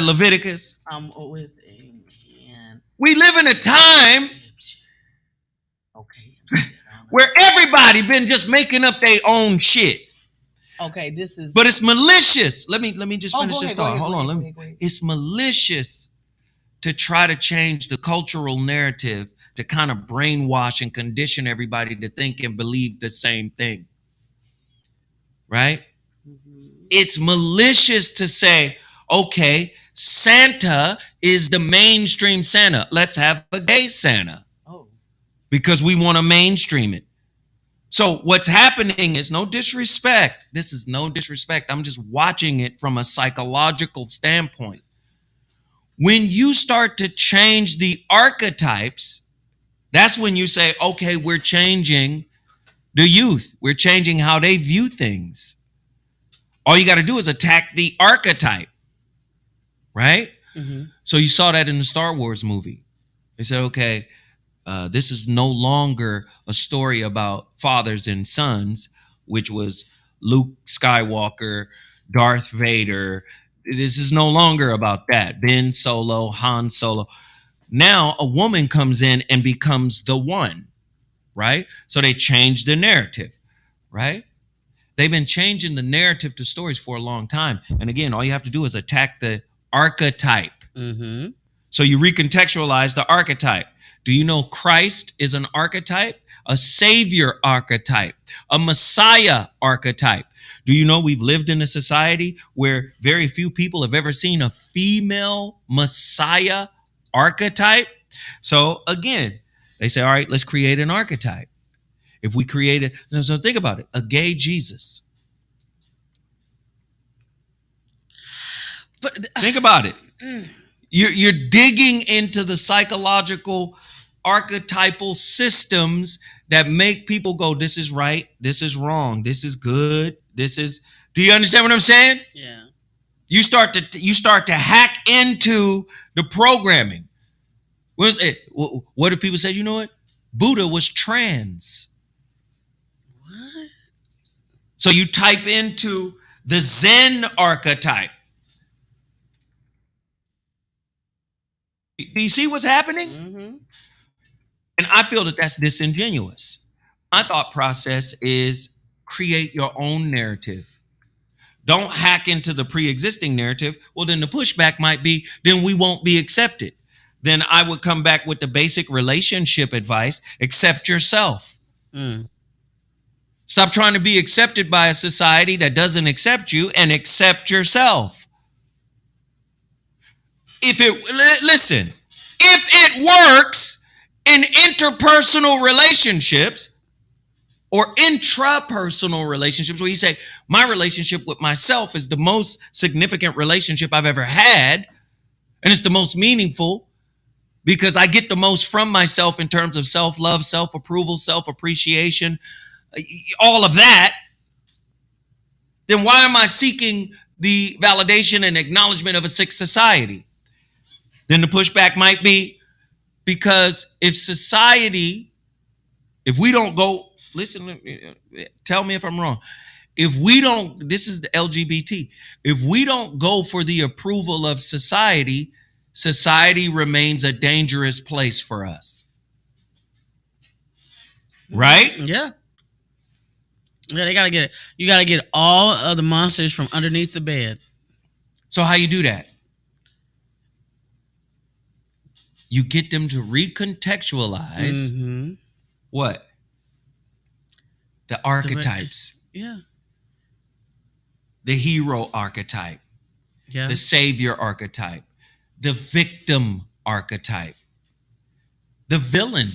Leviticus. I'm with a man. We live in a time where everybody been just making up their own shit. Okay, this is. But it's malicious. Let me just finish this thought. Hold on. It's malicious to try to change the cultural narrative to kind of brainwash and condition everybody to think and believe the same thing. Right? Mm-hmm. It's malicious to say, okay, Santa is the mainstream Santa. Let's have a gay Santa. Oh. Because we want to mainstream it. So what's happening is no disrespect. This is no disrespect. I'm just watching it from a psychological standpoint. When you start to change the archetypes, that's when you say, okay, we're changing the youth. We're changing how they view things. All you got to do is attack the archetype, right? Mm-hmm. So you saw that in the Star Wars movie. They said, okay, this is no longer a story about fathers and sons, which was Luke Skywalker, Darth Vader. This is no longer about that. Ben Solo, Han Solo. Now a woman comes in and becomes the one, right? So they changed the narrative, right? They've been changing the narrative to stories for a long time. And again, all you have to do is attack the archetype. Mm-hmm. So you recontextualize the archetype. Do you know Christ is an archetype, a savior archetype, a Messiah archetype? Do you know we've lived in a society where very few people have ever seen a female Messiah archetype? So again, they say, all right, let's create an archetype. If we create it, so think about it, a gay Jesus. But think about it. You're digging into the psychological archetypal systems that make people go, this is right, this is wrong, this is good, this is. Do you understand what I'm saying? Yeah. You start to hack into the programming. What if people say, you know what? Buddha was trans. What? So you type into the Zen archetype. Do you see what's happening? Mm-hmm. And I feel that that's disingenuous. My thought process is create your own narrative. Don't hack into the pre-existing narrative. Well, then the pushback might be, then we won't be accepted. Then I would come back with the basic relationship advice: accept yourself. Mm. Stop trying to be accepted by a society that doesn't accept you, and accept yourself. If it works in interpersonal relationships, or intrapersonal relationships where you say, my relationship with myself is the most significant relationship I've ever had. And it's the most meaningful because I get the most from myself in terms of self-love, self-approval, self-appreciation, all of that. Then why am I seeking the validation and acknowledgement of a sick society? Then the pushback might be because if we don't go, listen, tell me if I'm wrong. If we don't, this is the LGBT. If we don't go for the approval of society, society remains a dangerous place for us. Right? Yeah. Yeah, they gotta get it. You gotta get all of the monsters from underneath the bed. So how you do that? You get them to recontextualize what? The archetypes. Yeah. The hero archetype. Yeah. The savior archetype. The victim archetype. The villain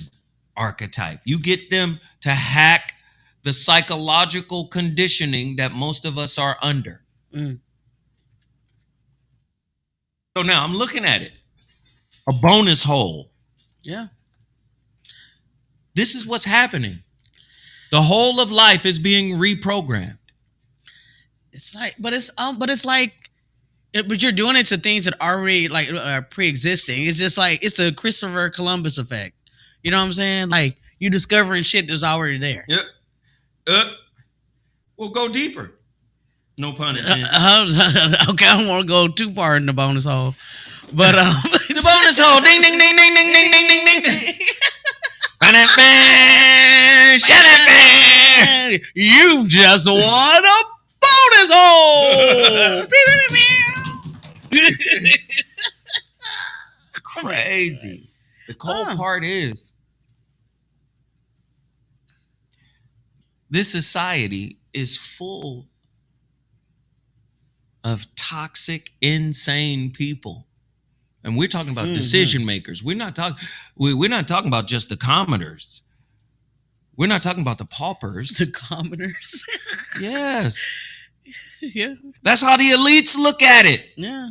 archetype. You get them to hack the psychological conditioning that most of us are under. So now I'm looking at it. A bonus hole. Yeah. This is what's happening. The whole of life is being reprogrammed. It's like, but you're doing it to things that already like are pre-existing. It's just like it's the Christopher Columbus effect. You know what I'm saying? Like you discovering shit that's already there. Yep. We'll go deeper. No pun intended. Okay, I don't want to go too far in the bonus hole, but the bonus hole. Ding ding ding ding ding ding ding ding ding. You've just won a bonus hole. Crazy. The cold part is this society is full of toxic, insane people. And we're talking about decision makers. We're not talking about just the commoners. We're not talking about the paupers. The commoners. Yes. Yeah. That's how the elites look at it. Yeah.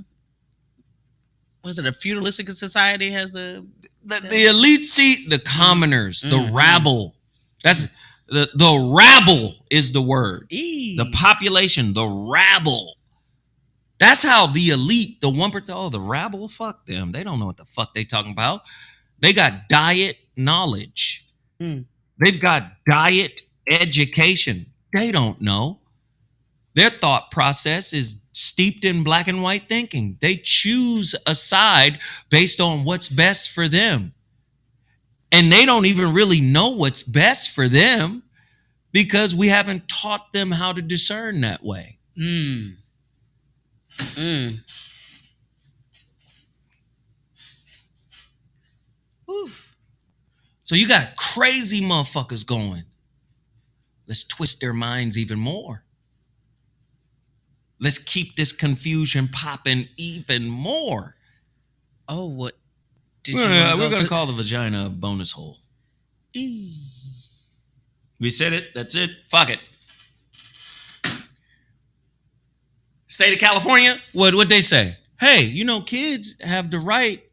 Was it a feudalistic society has the elite see the commoners, the rabble. That's the rabble is the word. The population, the rabble. That's how the elite, the 1%, the rabble, fuck them. They don't know what the fuck they talking about. They got diet knowledge. They've got diet education. They don't know. Their thought process is steeped in black and white thinking. They choose a side based on what's best for them. And they don't even really know what's best for them because we haven't taught them how to discern that way. So you got crazy motherfuckers going. Let's twist their minds even more. Let's keep this confusion popping even more. Oh, what? We're going to call the vagina a bonus hole. We said it. That's it. Fuck it. State of California, what'd they say? Hey, kids have the right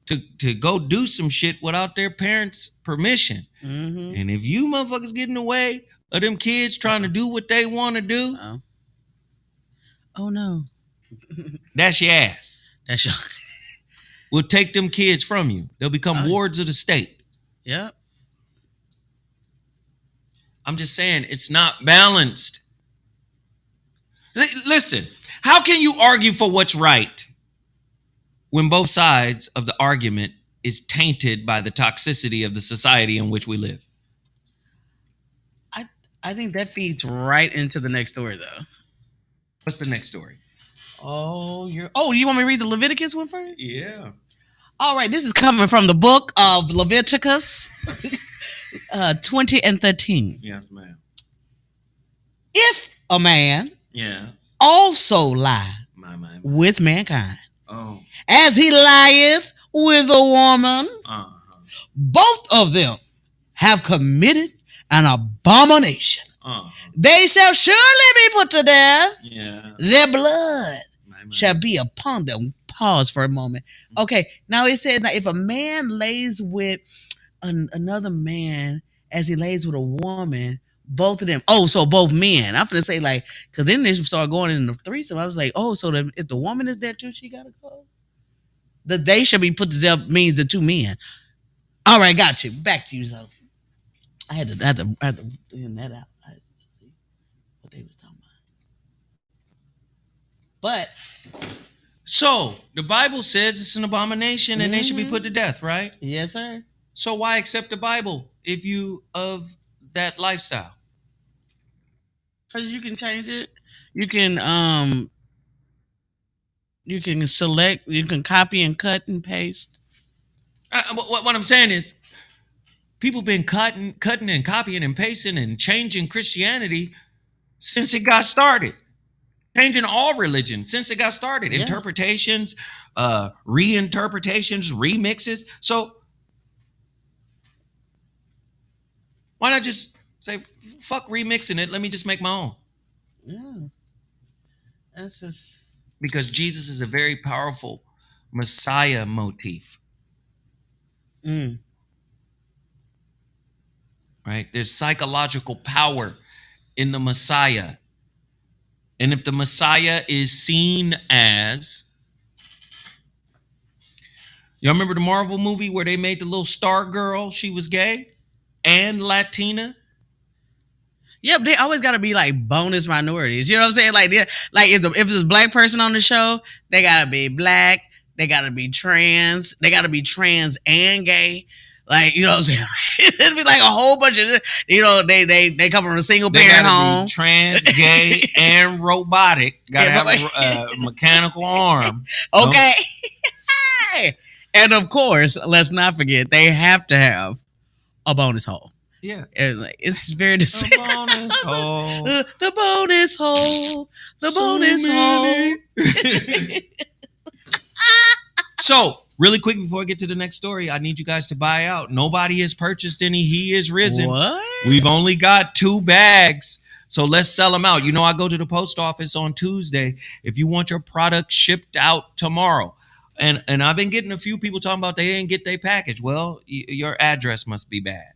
to go do some shit without their parents' permission. And if you motherfuckers get in the way of them kids trying to do what they want to do, oh no, that's your ass. That's your. We'll take them kids from you. They'll become wards of the state. Yep. I'm just saying it's not balanced. Listen, how can you argue for what's right when both sides of the argument is tainted by the toxicity of the society in which we live? I think that feeds right into the next story, though. What's the next story? Oh, you want me to read the Leviticus one first? Yeah. All right, this is coming from the book of Leviticus 20 and 13. Yes, ma'am. If a man yes. also lie with mankind, as he lieth with a woman, both of them have committed an abomination. They shall surely be put to death. Yeah. Their blood shall be upon them. Pause for a moment. Okay, now it says that if a man lays with another man as he lays with a woman, both of them. Oh, so both men. I'm gonna say like, because then they start going in the threesome. I was like, oh, so if the woman is there too, she gotta go. The they shall be put to death means the two men. All right, got you. Back to you, Zoe. I had to clean that out. I had to see what they was talking about. But so the Bible says it's an abomination and they should be put to death, right? Yes, sir. So why accept the Bible if you of that lifestyle? Because you can change it. You can select. You can copy and cut and paste. What I'm saying is, people been cutting and copying and pasting and changing Christianity since it got started. Changing all religions since it got started. Yeah. Interpretations, reinterpretations, remixes. So why not just say, fuck remixing it, let me just make my own? Yeah. That's just... Because Jesus is a very powerful Messiah motif. Right? There's psychological power in the Messiah. And if the Messiah is seen as... Y'all remember the Marvel movie where they made the little star girl, she was gay and Latina? Yep, they always got to be like bonus minorities. You know what I'm saying? Like if there's a black person on the show, they got to be black. They got to be trans. They got to be trans and gay. Like, you know what I'm saying? It'd be like a whole bunch of, you know, they come from a single parent home. Trans, gay, and robotic. Got to have a mechanical arm. Okay. And of course, let's not forget, they have to have a bonus hole. Yeah. It's very distinct. The bonus hole. The bonus hole. The bonus hole. So, really quick before I get to the next story, I need you guys to buy out. Nobody has purchased any He Is Risen. What? We've only got 2 bags. So let's sell them out. You know, I go to the post office on Tuesday. If you want your product shipped out tomorrow. And I've been getting a few people talking about they didn't get their package. Well, your address must be bad.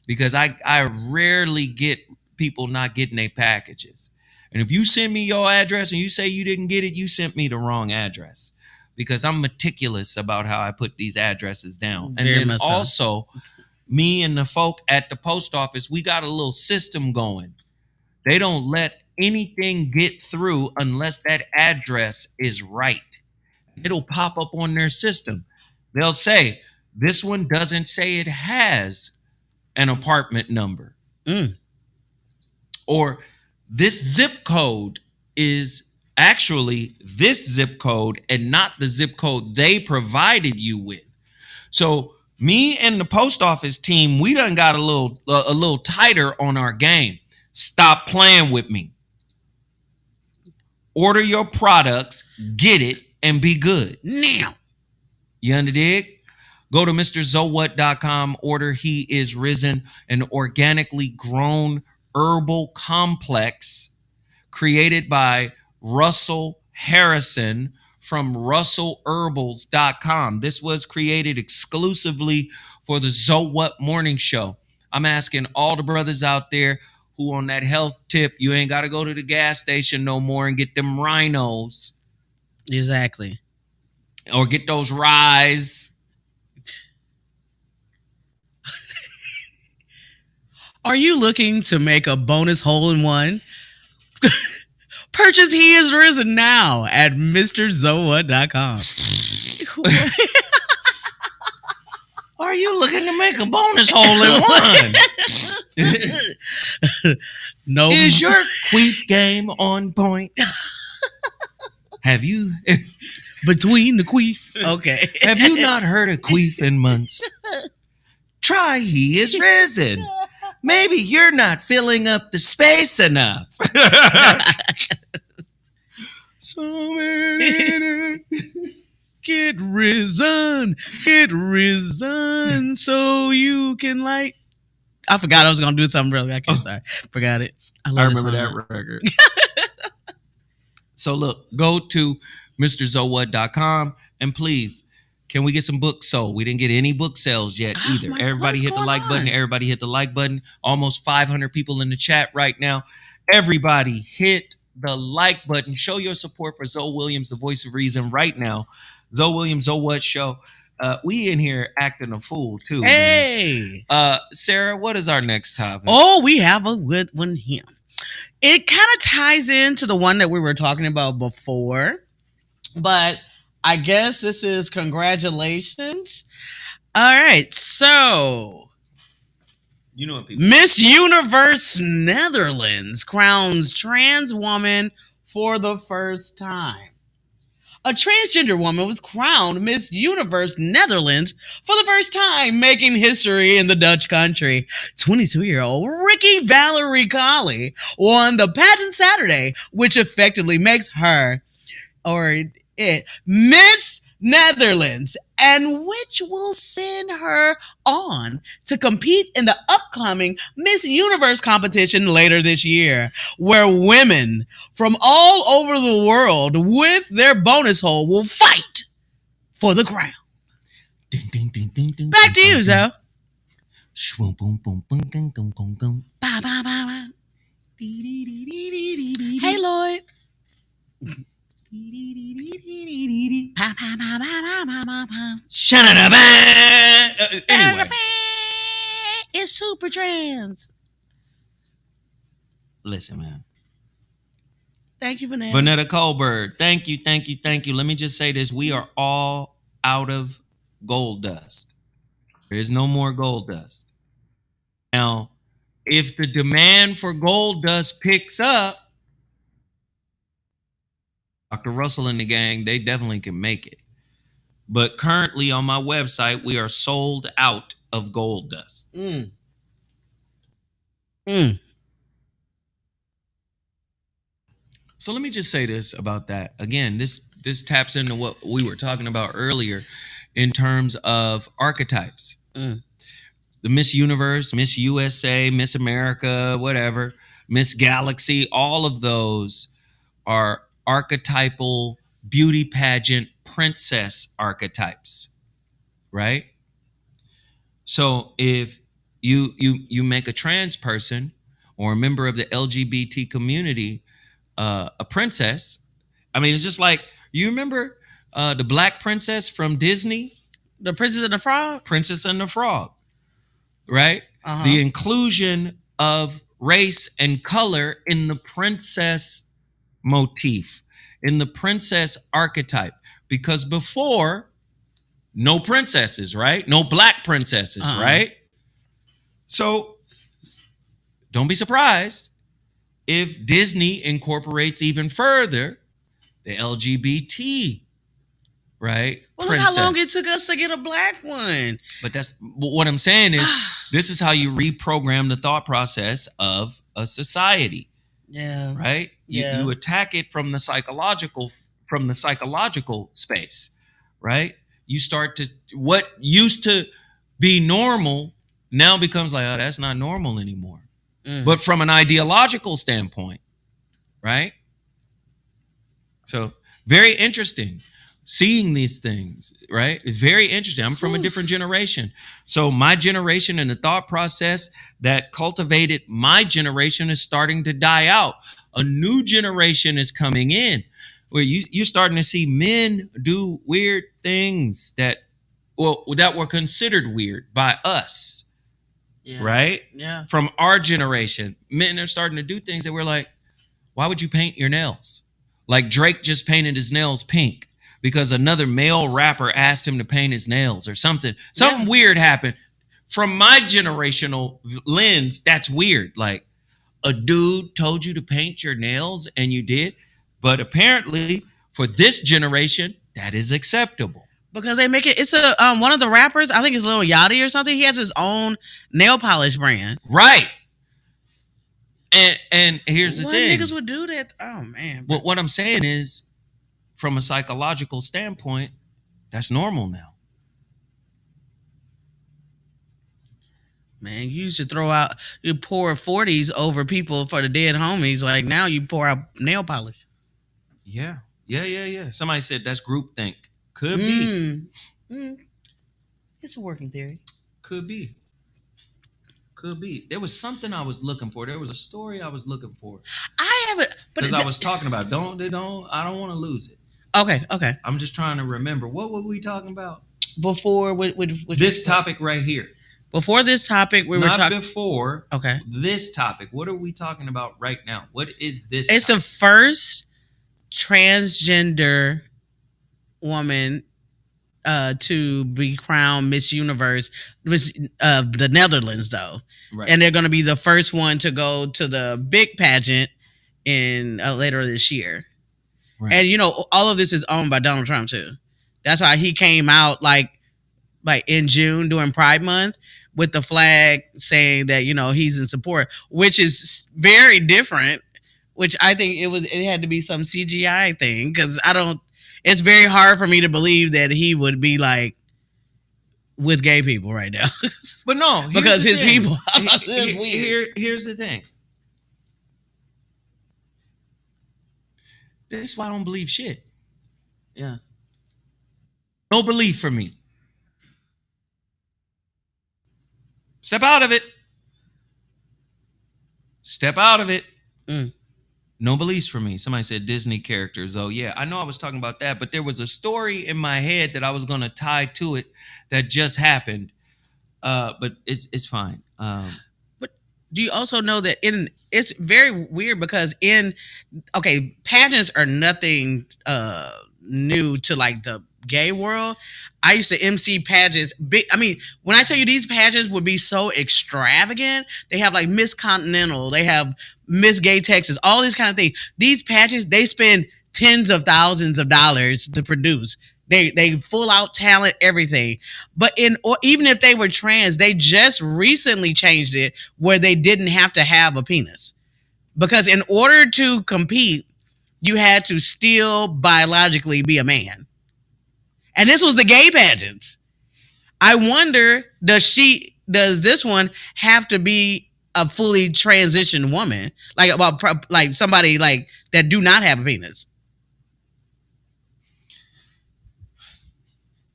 Because I rarely get people not getting their packages. And if you send me your address and you say you didn't get it, you sent me the wrong address. Because I'm meticulous about how I put these addresses down. And then also, me and the folk at the post office, we got a little system going. They don't let anything get through unless that address is right. It'll pop up on their system. They'll say, this one doesn't say it has an apartment number. Or this zip code is actually this zip code and not the zip code they provided you with. So me and the post office team, we done got a little tighter on our game. Stop playing with me. Order your products, get it, and be good. Now. You underdig? Go to MrZowhat.com, order He Is Risen, an organically grown herbal complex created by Russell Harrison from RussellHerbals.com. This was created exclusively for the Zowhat Morning Show. I'm asking all the brothers out there who on that health tip, you ain't got to go to the gas station no more and get them rhinos. Exactly. Or get those ryes. Are you looking to make a bonus hole-in-one? Purchase He Is Risen now at MrZowhat.com. Are you looking to make a bonus hole-in-one? No. Is your queef game on point? Have you... Between the queef. Okay. Have you not heard of queef in months? Try He Is Risen. Maybe you're not filling up the space enough. So many. Get risen, so you can light I forgot I was gonna do something really. Okay, sorry, forgot it. I remember that record. So look, go to MrZowhat.com and please, can we get some books sold? We didn't get any book sales yet either. Everybody hit the like button. Everybody hit the like button. Almost 500 people in the chat right now. Everybody hit the like button. Show your support for Zoe Williams, the voice of reason, right now. Zoe Williams, Zoe What Show. We in here acting a fool too. Hey, Sarah, what is our next topic? Oh, we have a good one here. It kind of ties into the one that we were talking about before, but I guess this is congratulations. All right, so you know what people Miss Universe Netherlands crowns trans woman for the first time. A transgender woman was crowned Miss Universe Netherlands for the first time, making history in the Dutch country. 22-year-old Ricky Valerie Colley won the pageant Saturday, which effectively makes her, or it, Miss Netherlands, and which will send her on to compete in the upcoming Miss Universe competition later this year, where women from all over the world with their bonus hole will fight for the crown. Back to you, Zoe. Hey, Lloyd. Anyway, it's super trans. Listen, man. Thank you, Vanessa. Vanetta Colbert. Thank you. Let me just say this. We are all out of gold dust. There is no more gold dust. Now, if the demand for gold dust picks up, Dr. Russell and the gang, they definitely can make it. But currently on my website, we are sold out of gold dust. So let me just say this about that. Again, this taps into what we were talking about earlier in terms of archetypes. The Miss Universe, Miss USA, Miss America, whatever, Miss Galaxy, all of those are archetypal beauty pageant princess archetypes, right? So if you make a trans person or a member of the LGBT community a princess, I mean, it's just like, you remember the Black Princess from Disney? The Princess and the Frog? Princess and the Frog, right? The inclusion of race and color in the princess motif, in the princess archetype. Because before, no princesses, right? No Black princesses, right? So don't be surprised if Disney incorporates even further the LGBT, right? Well, look how long it took us to get a Black one. But that's what I'm saying is this is how you reprogram the thought process of a society. Yeah. Right? You attack it from the psychological space, right? You start to, what used to be normal now becomes like, oh, that's not normal anymore. But from an ideological standpoint, right? So very interesting seeing these things, right? It's very interesting. I'm from a different generation. So my generation and the thought process that cultivated my generation is starting to die out. A new generation is coming in where you're starting to see men do weird things that were considered weird by us. Yeah. Right? Yeah. From our generation, men are starting to do things that we're like, why would you paint your nails? Like Drake just painted his nails pink because another male rapper asked him to paint his nails or something. Something weird happened. From my generational lens, that's weird. Like, a dude told you to paint your nails and you did. But apparently, for this generation, that is acceptable. Because they make it, it's a one of the rappers, I think it's Lil Yachty or something. He has his own nail polish brand. Right. And here's the thing. Niggas would do that? Oh, man. But what I'm saying is, from a psychological standpoint, that's normal now. Man, you used to throw out, you pour 40s over people for the dead homies. Like now you pour out nail polish. Yeah. Yeah. Somebody said that's groupthink. Could be. Mm. Mm. It's a working theory. Could be. Could be. There was something I was looking for. There was a story I was looking for. I haven't, but Because I was talking about I don't want to lose it. Okay. I'm just trying to remember. What were we talking about? Before This topic right here. Before this topic, we were talking. Not before. Okay. This topic. What are we talking about right now? What is this? It's topic? The first transgender woman to be crowned Miss Universe, the Netherlands, though. Right. And they're going to be the first one to go to the big pageant in later this year. Right. And, you know, all of this is owned by Donald Trump, too. That's why he came out like in June during Pride Month with the flag saying that, you know, he's in support, which is very different, which I think it had to be some CGI thing, because it's very hard for me to believe that he would be like with gay people right now. But no, because his thing. People. Here's the thing. This is why I don't believe shit. Yeah. No belief for me. Step out of it. Step out of it. No beliefs for me. Somebody said Disney characters. Oh, yeah. I know I was talking about that, but there was a story in my head that I was going to tie to it that just happened. But it's fine. But do you also know that it's very weird because pageants are nothing new to like the gay world. I used to MC pageants. When I tell you these pageants would be so extravagant, they have like Miss Continental, they have Miss Gay Texas, all these kind of things. These pageants, they spend tens of thousands of dollars to produce. They full out talent, everything. But even if they were trans, they just recently changed it where they didn't have to have a penis. Because in order to compete, you had to still biologically be a man. And this was the gay pageants. I wonder, does this one have to be a fully transitioned woman? Like somebody like that do not have a penis?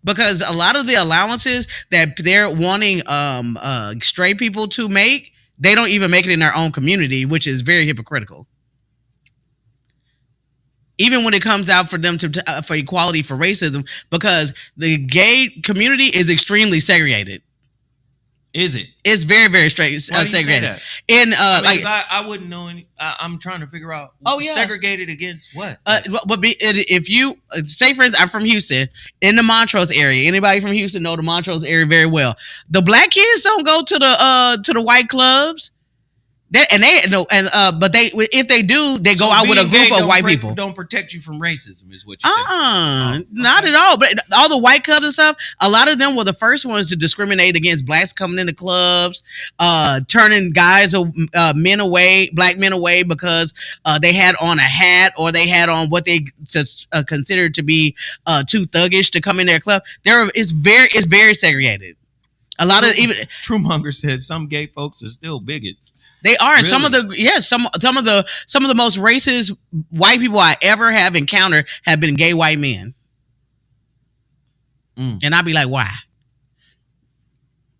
Because a lot of the allowances that they're wanting straight people to make, they don't even make it in their own community, which is very hypocritical. Even when it comes out for them for equality for racism, because the gay community is extremely segregated. Is it? It's very, very segregated. I wouldn't know any. I'm trying to figure out. Oh yeah, segregated against what? If you say, for instance, I'm from Houston, in the Montrose area. Anybody from Houston know the Montrose area very well. The black kids don't go to the white clubs. But if they do, they go out with a group of white people. Don't protect you from racism, is what you said. Not at all. But all the white clubs and stuff, a lot of them were the first ones to discriminate against blacks coming into clubs, turning black men away because they had on a hat or they had on what they considered to be too thuggish to come in their club. It's very segregated. A lot of even Trumonger says some gay folks are still bigots. They are. Really? Some of the most racist white people I ever have encountered have been gay white men. And I'd be like, why?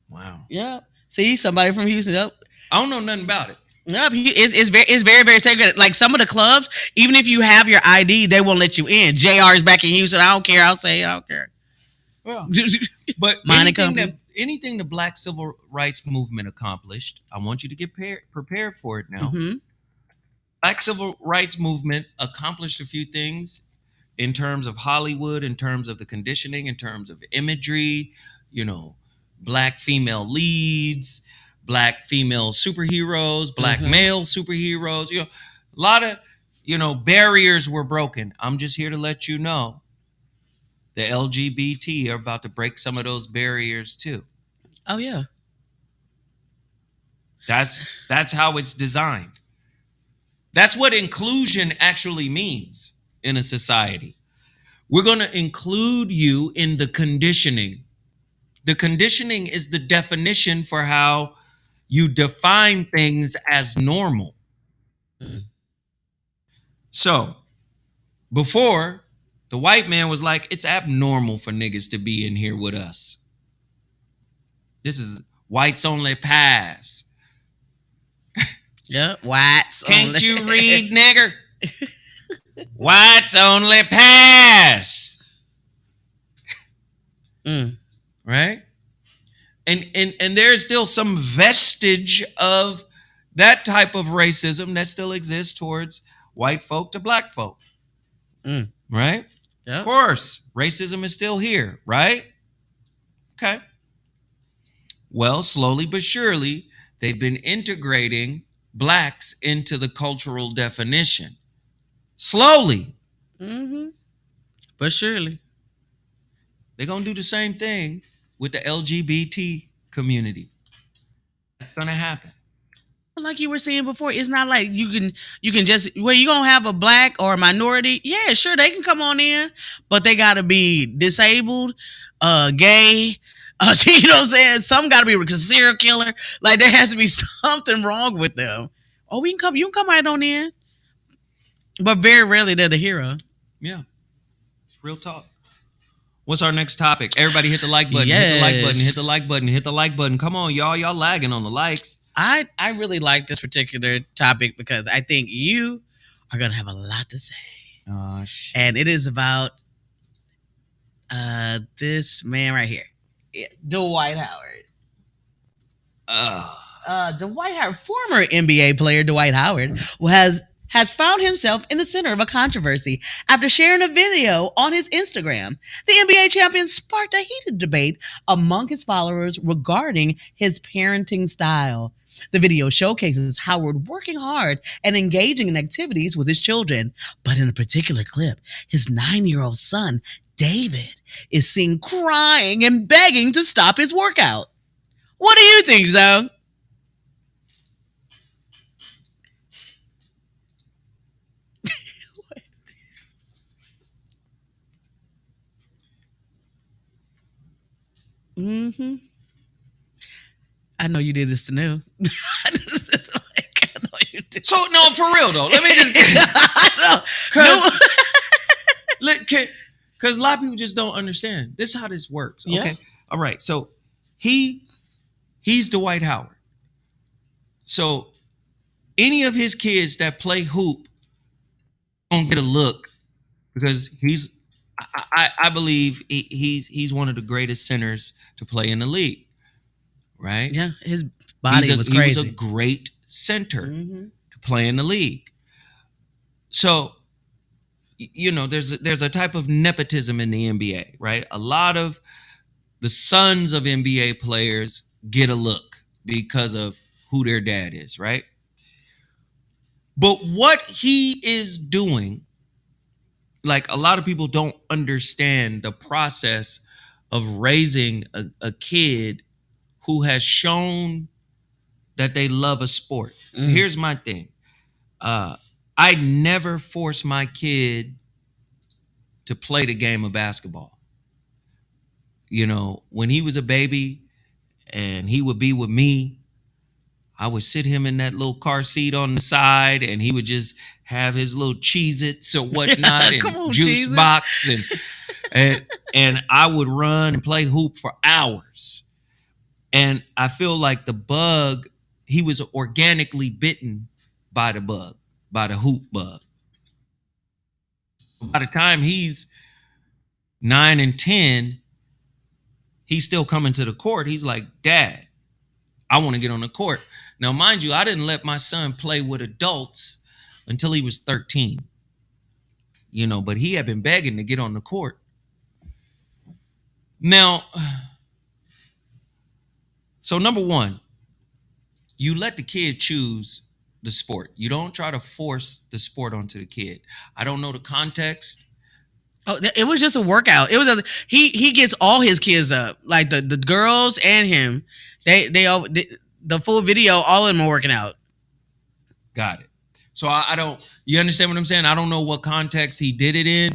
Wow. Yeah. See, somebody from Houston up. I don't know nothing about it. No, it's very, very segregated. Like some of the clubs, even if you have your ID, they won't let you in. JR is back in Houston. I don't care. I'll say I don't care. Well, but anything the Black Civil Rights Movement accomplished, I want you to get prepared for it now. Mm-hmm. Black Civil Rights Movement accomplished a few things in terms of Hollywood, in terms of the conditioning, in terms of imagery, black female leads, black female superheroes, black male superheroes, a lot of, barriers were broken. I'm just here to let you know the LGBT are about to break some of those barriers too. Oh yeah. That's how it's designed. That's what inclusion actually means in a society. We're going to include you in the conditioning. The conditioning is the definition for how You define things as normal. So before, the white man was like, it's abnormal for niggas to be in here with us. This is whites only pass. Yeah, whites Can't only. you read, nigger? Whites only pass. Right? And there's still some vestige of that type of racism that still exists towards white folk to black folk. Right? Yep. Of course, racism is still here, right? Okay. Well, slowly but surely, they've been integrating blacks into the cultural definition. Slowly. But surely. They're going to do the same thing with the LGBT community. That's going to happen. Like you were saying before, it's not like you can just, well, you gonna have a black or a minority. Yeah, sure, they can come on in, but they gotta be disabled, gay, you know what I'm saying? Some gotta be a serial killer. Like there has to be something wrong with them. Oh, you can come right on in. But very rarely they're the hero. Yeah. It's real talk. What's our next topic? Everybody hit the like button, hit the like button, hit the like button, hit the like button. Come on, y'all. Y'all lagging on the likes. I really like this particular topic because I think you are going to have a lot to say. Oh, shit. And it is about this man right here, Dwight Howard. Dwight Howard, former NBA player Dwight Howard, has found himself in the center of a controversy after sharing a video on his Instagram. The NBA champion sparked a heated debate among his followers regarding his parenting style. The video showcases Howard working hard and engaging in activities with his children. But in a particular clip, his 9-year-old son, David, is seen crying and begging to stop his workout. What do you think, Zoe? I know you did this to New. So no, for real though. Let me just because a lot of people just don't understand. This is how this works. Okay. Yeah. All right. So he's Dwight Howard. So any of his kids that play hoop don't get a look because I believe he's one of the greatest centers to play in the league. Right? Yeah, his body was crazy. He was a great center to play in the league. So, you know, there's a type of nepotism in the NBA, right? A lot of the sons of NBA players get a look because of who their dad is, right? But what he is doing, like a lot of people don't understand the process of raising a kid who has shown that they love a sport. Here's my thing. I never force my kid to play the game of basketball. You know, when he was a baby and he would be with me, I would sit him in that little car seat on the side and he would just have his little Cheez-Its or whatnot and juice Cheez-It. Box and I would run and play hoop for hours. And I feel like the bug, he was organically bitten by the bug, by the hoop bug. By the time he's 9 and 10, he's still coming to the court. He's like, Dad, I want to get on the court. Now, mind you, I didn't let my son play with adults until he was 13. You know, but he had been begging to get on the court. Now, so number one, you let the kid choose the sport. You don't try to force the sport onto the kid. I don't know the context. Oh, it was just a workout. It was he gets all his kids up, like the girls and him. They all the full video, all of them are working out. Got it. So I don't. You understand what I'm saying? I don't know what context he did it in.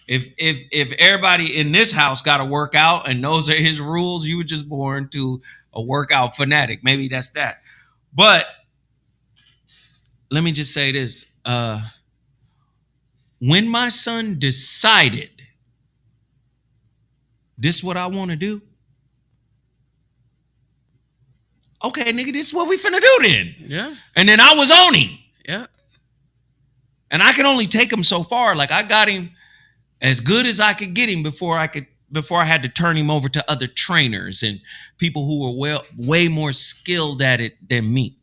If everybody in this house got to work out and those are his rules, you were just born to a workout fanatic. Maybe that's that. But let me just say this. When my son decided this is what I want to do, okay, nigga, this is what we finna do then. Yeah. And then I was on him. Yeah. And I can only take him so far. Like I got him as good as I could get him before I had to turn him over to other trainers and people who were way more skilled at it than me.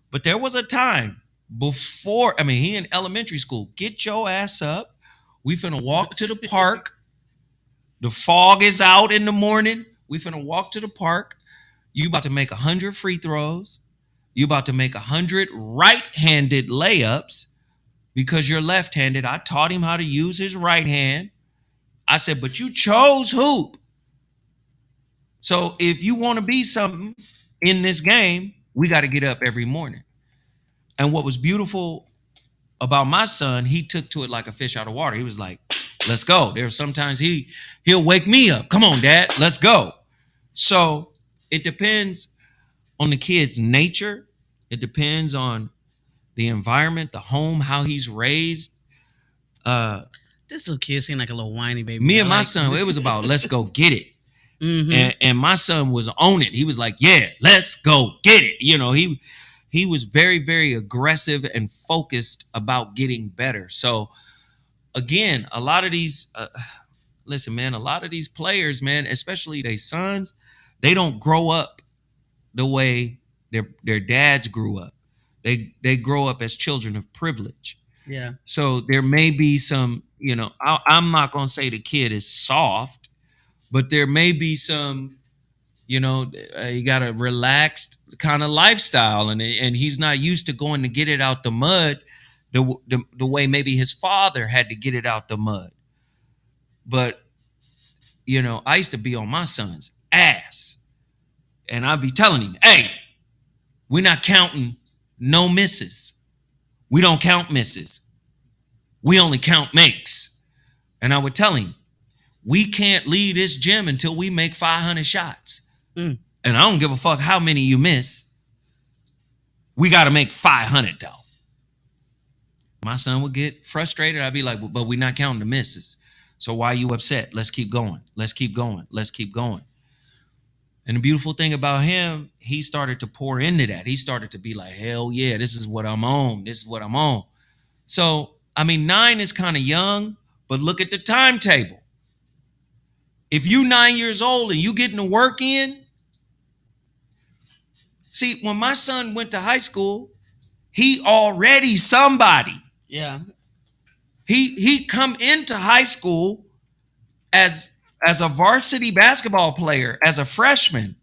But there was a time before, he in elementary school. Get your ass up. We finna walk to the park. The fog is out in the morning. We finna walk to the park. You about to make 100 free throws. You about to make 100 right-handed layups because you're left-handed. I taught him how to use his right hand. I said, but you chose hoop. So if you want to be something in this game, we got to get up every morning. And what was beautiful about my son, he took to it like a fish out of water. He was like, let's go. There's sometimes he'll wake me up. Come on, Dad, let's go. So it depends on the kid's nature. It depends on the environment, the home, how he's raised. This little kid seemed like a little whiny baby. Me and my son, it was about let's go get it. Mm-hmm. And my son was on it. He was like, yeah, let's go get it. You know, he was very, very aggressive and focused about getting better. So again, a lot of these, listen, man, a lot of these players, man, especially their sons, they don't grow up the way their dads grew up. They grow up as children of privilege. Yeah. So there may be some, I'm not going to say the kid is soft, but there may be some, you got a relaxed kind of lifestyle and he's not used to going to get it out the mud the way maybe his father had to get it out the mud. But, I used to be on my son's ass and I'd be telling him, hey, we're not counting no misses. We don't count misses. We only count makes. And I would tell him, we can't leave this gym until we make 500 shots. And I don't give a fuck how many you miss. We got to make 500 though. My son would get frustrated. I'd be like, but we're not counting the misses. So why are you upset? Let's keep going. Let's keep going. Let's keep going. And the beautiful thing about him, he started to pour into that. He started to be like, hell yeah, this is what I'm on. This is what I'm on. So, 9 is kind of young, but look at the timetable. If you 9 years old and you getting the work in, see, when my son went to high school, he already somebody. Yeah. He come into high school as a varsity basketball player, as a freshman.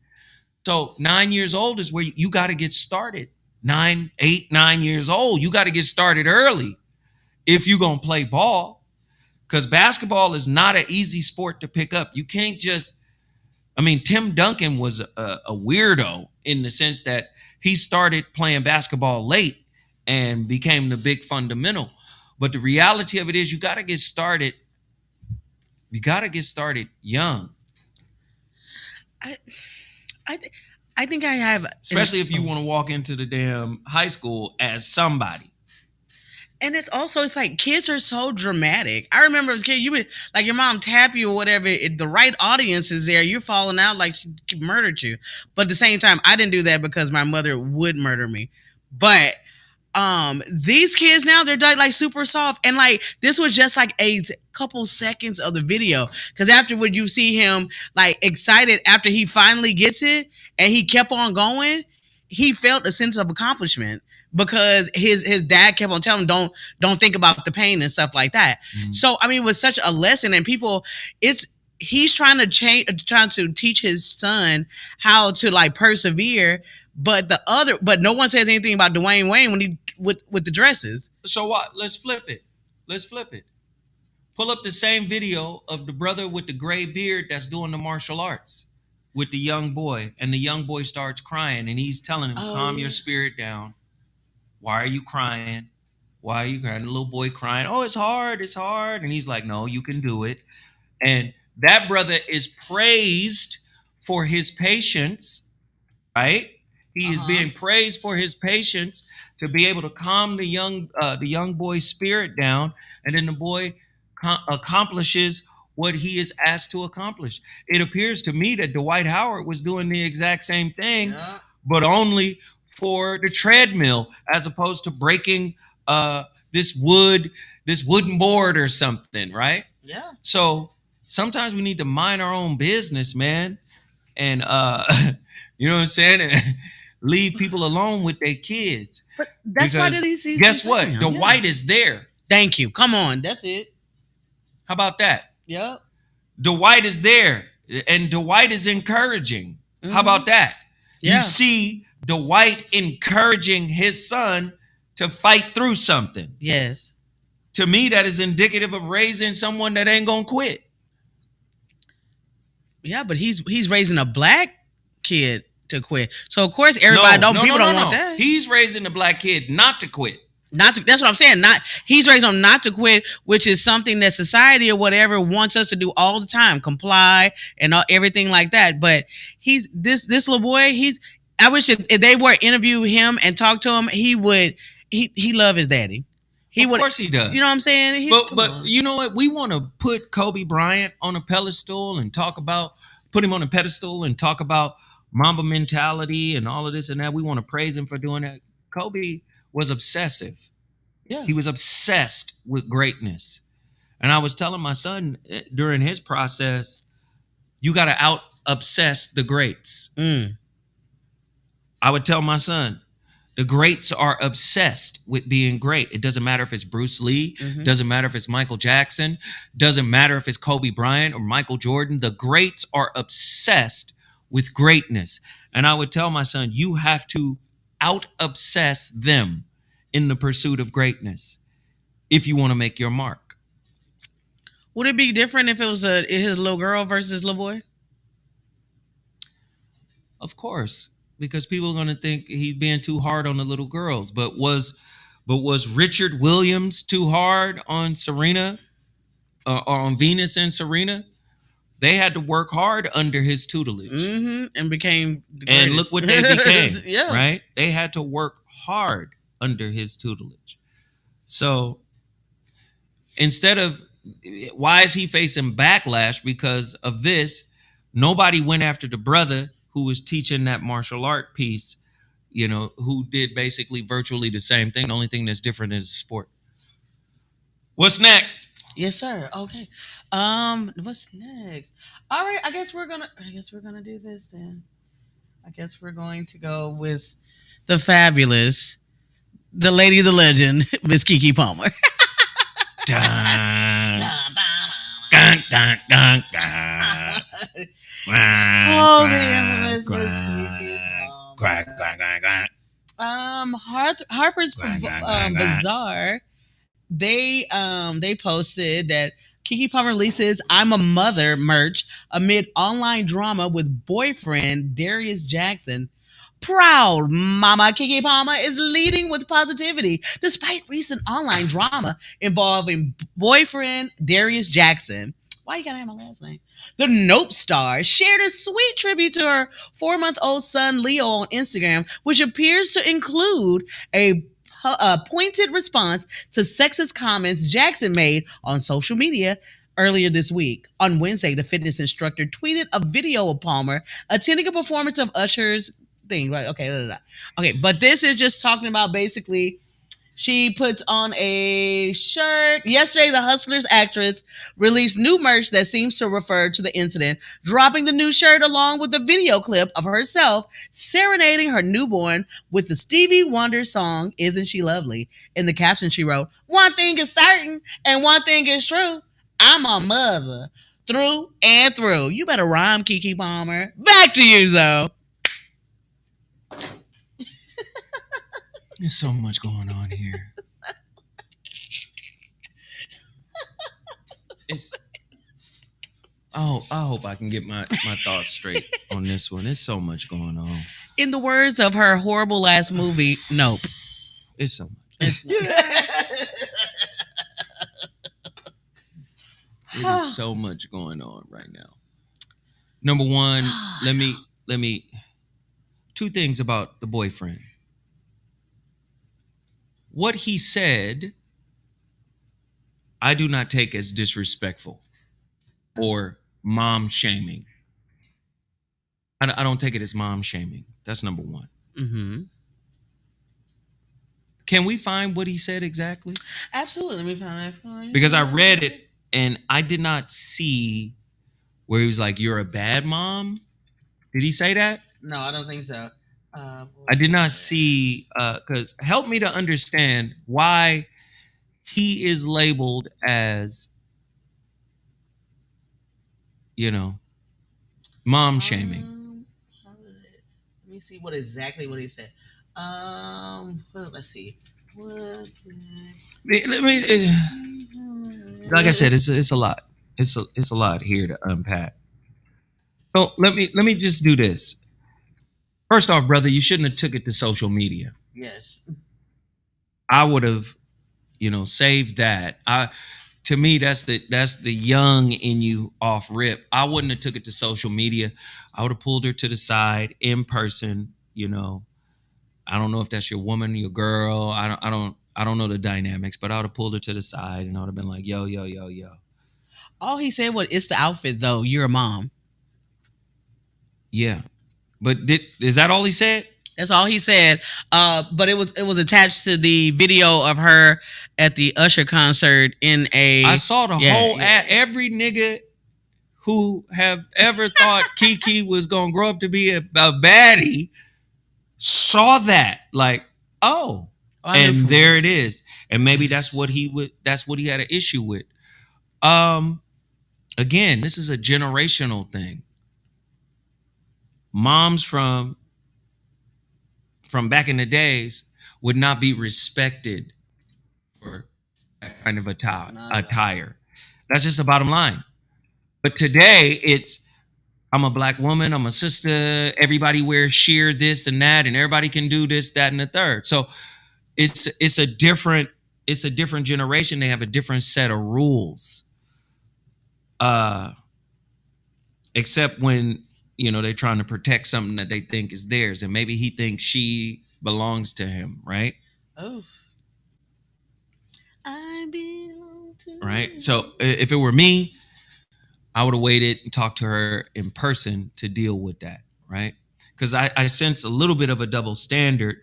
So 9 years old is where you got to get started. 9 years old. You got to get started early if you're going to play ball. Because basketball is not an easy sport to pick up. You can't just, Tim Duncan was a weirdo in the sense that he started playing basketball late and became the big fundamental. But the reality of it is you got to get started. You got to get started young. I think I have. Especially if you want to walk into the damn high school as somebody. And it's like kids are so dramatic. I remember as a kid, you would like your mom tap you or whatever. If the right audience is there, you're falling out like she murdered you. But at the same time, I didn't do that because my mother would murder me. But these kids now, they're like super soft. And like this was just like a couple seconds of the video. Because afterward, you see him like excited after he finally gets it and he kept on going. He felt a sense of accomplishment. Because his dad kept on telling him, don't think about the pain and stuff like that. Mm-hmm. So, it was such a lesson and he's trying to teach his son how to like persevere. But no one says anything about Dwayne Wayne when he with the dresses. So what? Let's flip it. Pull up the same video of the brother with the gray beard that's doing the martial arts with the young boy. And the young boy starts crying and he's telling him, calm your spirit down. Why are you crying? Why are you crying? The little boy crying. Oh, it's hard. And he's like, no, you can do it. And that brother is praised for his patience, right? He is being praised for his patience to be able to calm the young boy's spirit down, and then the boy accomplishes what he is asked to accomplish. It appears to me that Dwight Howard was doing the exact same thing, but only for the treadmill, as opposed to breaking this wooden board or something, right? Yeah. So sometimes we need to mind our own business, man, and you know what I'm saying, and leave people alone with their kids. But that's why because guess what? Dwight is there. Thank you. Come on, that's it. How about that? Yep. Dwight is there, and Dwight is encouraging. How about that? Yeah. You see Dwight encouraging his son to fight through something. Yes. To me, that is indicative of raising someone that ain't gonna quit. Yeah, but he's raising a black kid to quit. So of course everybody don't want that. He's raising a black kid not to quit. That's what I'm saying. He's raising them not to quit, which is something that society or whatever wants us to do all the time, comply and everything like that. But he's this little boy. I wish if they were to interview him and talk to him, he love his daddy. Of course he does. You know what I'm saying? But you know what? We want to put Kobe Bryant on a pedestal and put him on a pedestal and talk about Mamba mentality and all of this and that. We want to praise him for doing that. Kobe was obsessive. Yeah. He was obsessed with greatness. And I was telling my son during his process, you got to out obsess the greats. I would tell my son, the greats are obsessed with being great. It doesn't matter if it's Bruce Lee, doesn't matter if it's Michael Jackson, doesn't matter if it's Kobe Bryant or Michael Jordan. The greats are obsessed with greatness. And I would tell my son, you have to out-obsess them in the pursuit of greatness if you want to make your mark. Would it be different if it was his little girl versus his little boy? Of course, because people are going to think he's being too hard on the little girls. But was Richard Williams too hard on Serena or on Venus and Serena? They had to work hard under his tutelage. And became the and look what they became. Yeah. Right? They had to work hard under his tutelage. So why is he facing backlash because of this? Nobody went after the brother who was teaching that martial art piece, who did basically virtually the same thing. The only thing that's different is the sport. What's next? Yes, sir. Okay. What's next? All right. I guess we're gonna do this then. I guess we're going to go with the fabulous, the lady, the legend, Miss Kiki Palmer. Dun, dun, dun, dun, dun. Oh, the infamous Miss Kiki Palmer. Harper's Bazaar. They posted that Kiki Palmer releases "I'm a Mother" merch amid online drama with boyfriend Darius Jackson. Proud mama Kiki Palmer is leading with positivity despite recent online drama involving boyfriend Darius Jackson. Why you gotta have my last name? The Nope star shared a sweet tribute to her 4-month-old son Leo on Instagram, which appears to include a pointed response to sexist comments Jackson made on social media earlier this week. On Wednesday, the fitness instructor tweeted a video of Palmer attending a performance of Usher's thing. Right? Okay. Okay, but this is just talking about basically she puts on a shirt. Yesterday, the Hustlers actress released new merch that seems to refer to the incident, dropping the new shirt along with a video clip of herself serenading her newborn with the Stevie Wonder song, Isn't She Lovely? In the caption, she wrote, "One thing is certain and one thing is true. I'm a mother through and through." You better rhyme, Kiki Palmer. Back to you, Zoe. There's so much going on here. I hope I can get my thoughts straight on this one. There's so much going on. In the words of her horrible last movie, Nope. It's so much. There's so much going on right now. Number one, let me two things about the boyfriend. What he said, I do not take as disrespectful or mom shaming. I don't take it as mom shaming. That's number one. Mm-hmm. Can we find what he said exactly? Absolutely. Let me find that for you. Because I read it and I did not see where he was like, "You're a bad mom." Did he say that? No, I don't think so. I did not see, because help me to understand why he is labeled as, mom shaming. Let me see what he said. Let's see. What? Let me, like I said, it's a lot. It's a lot here to unpack. So let me just do this. First off, brother, you shouldn't have took it to social media. Yes. I would have, saved that. To me, that's the young in you off rip. I wouldn't have took it to social media. I would have pulled her to the side in person. I don't know if that's your woman, your girl. I don't know the dynamics, but I would have pulled her to the side and I would have been like, yo. All he said was, "It's the outfit, though. You're a mom." Yeah, but is that all he said? That's all he said. But it was attached to the video of her at the Usher concert in a. I saw the whole ad. Every nigga who have ever thought Kiki was gonna grow up to be a baddie saw that. Like, oh, and there it is. And maybe that's what he had an issue with. Again, this is a generational thing. Moms from back in the days would not be respected for that kind of attire. That's just the bottom line. But today it's, I'm a black woman, I'm a sister, everybody wears sheer this and that, and everybody can do this, that, and the third. So it's a different generation. They have a different set of rules. Except when they're trying to protect something that they think is theirs, and maybe he thinks she belongs to him, right? Oh, I belong to right. So if it were me, I would have waited and talked to her in person to deal with that, right? Because I sense a little bit of a double standard.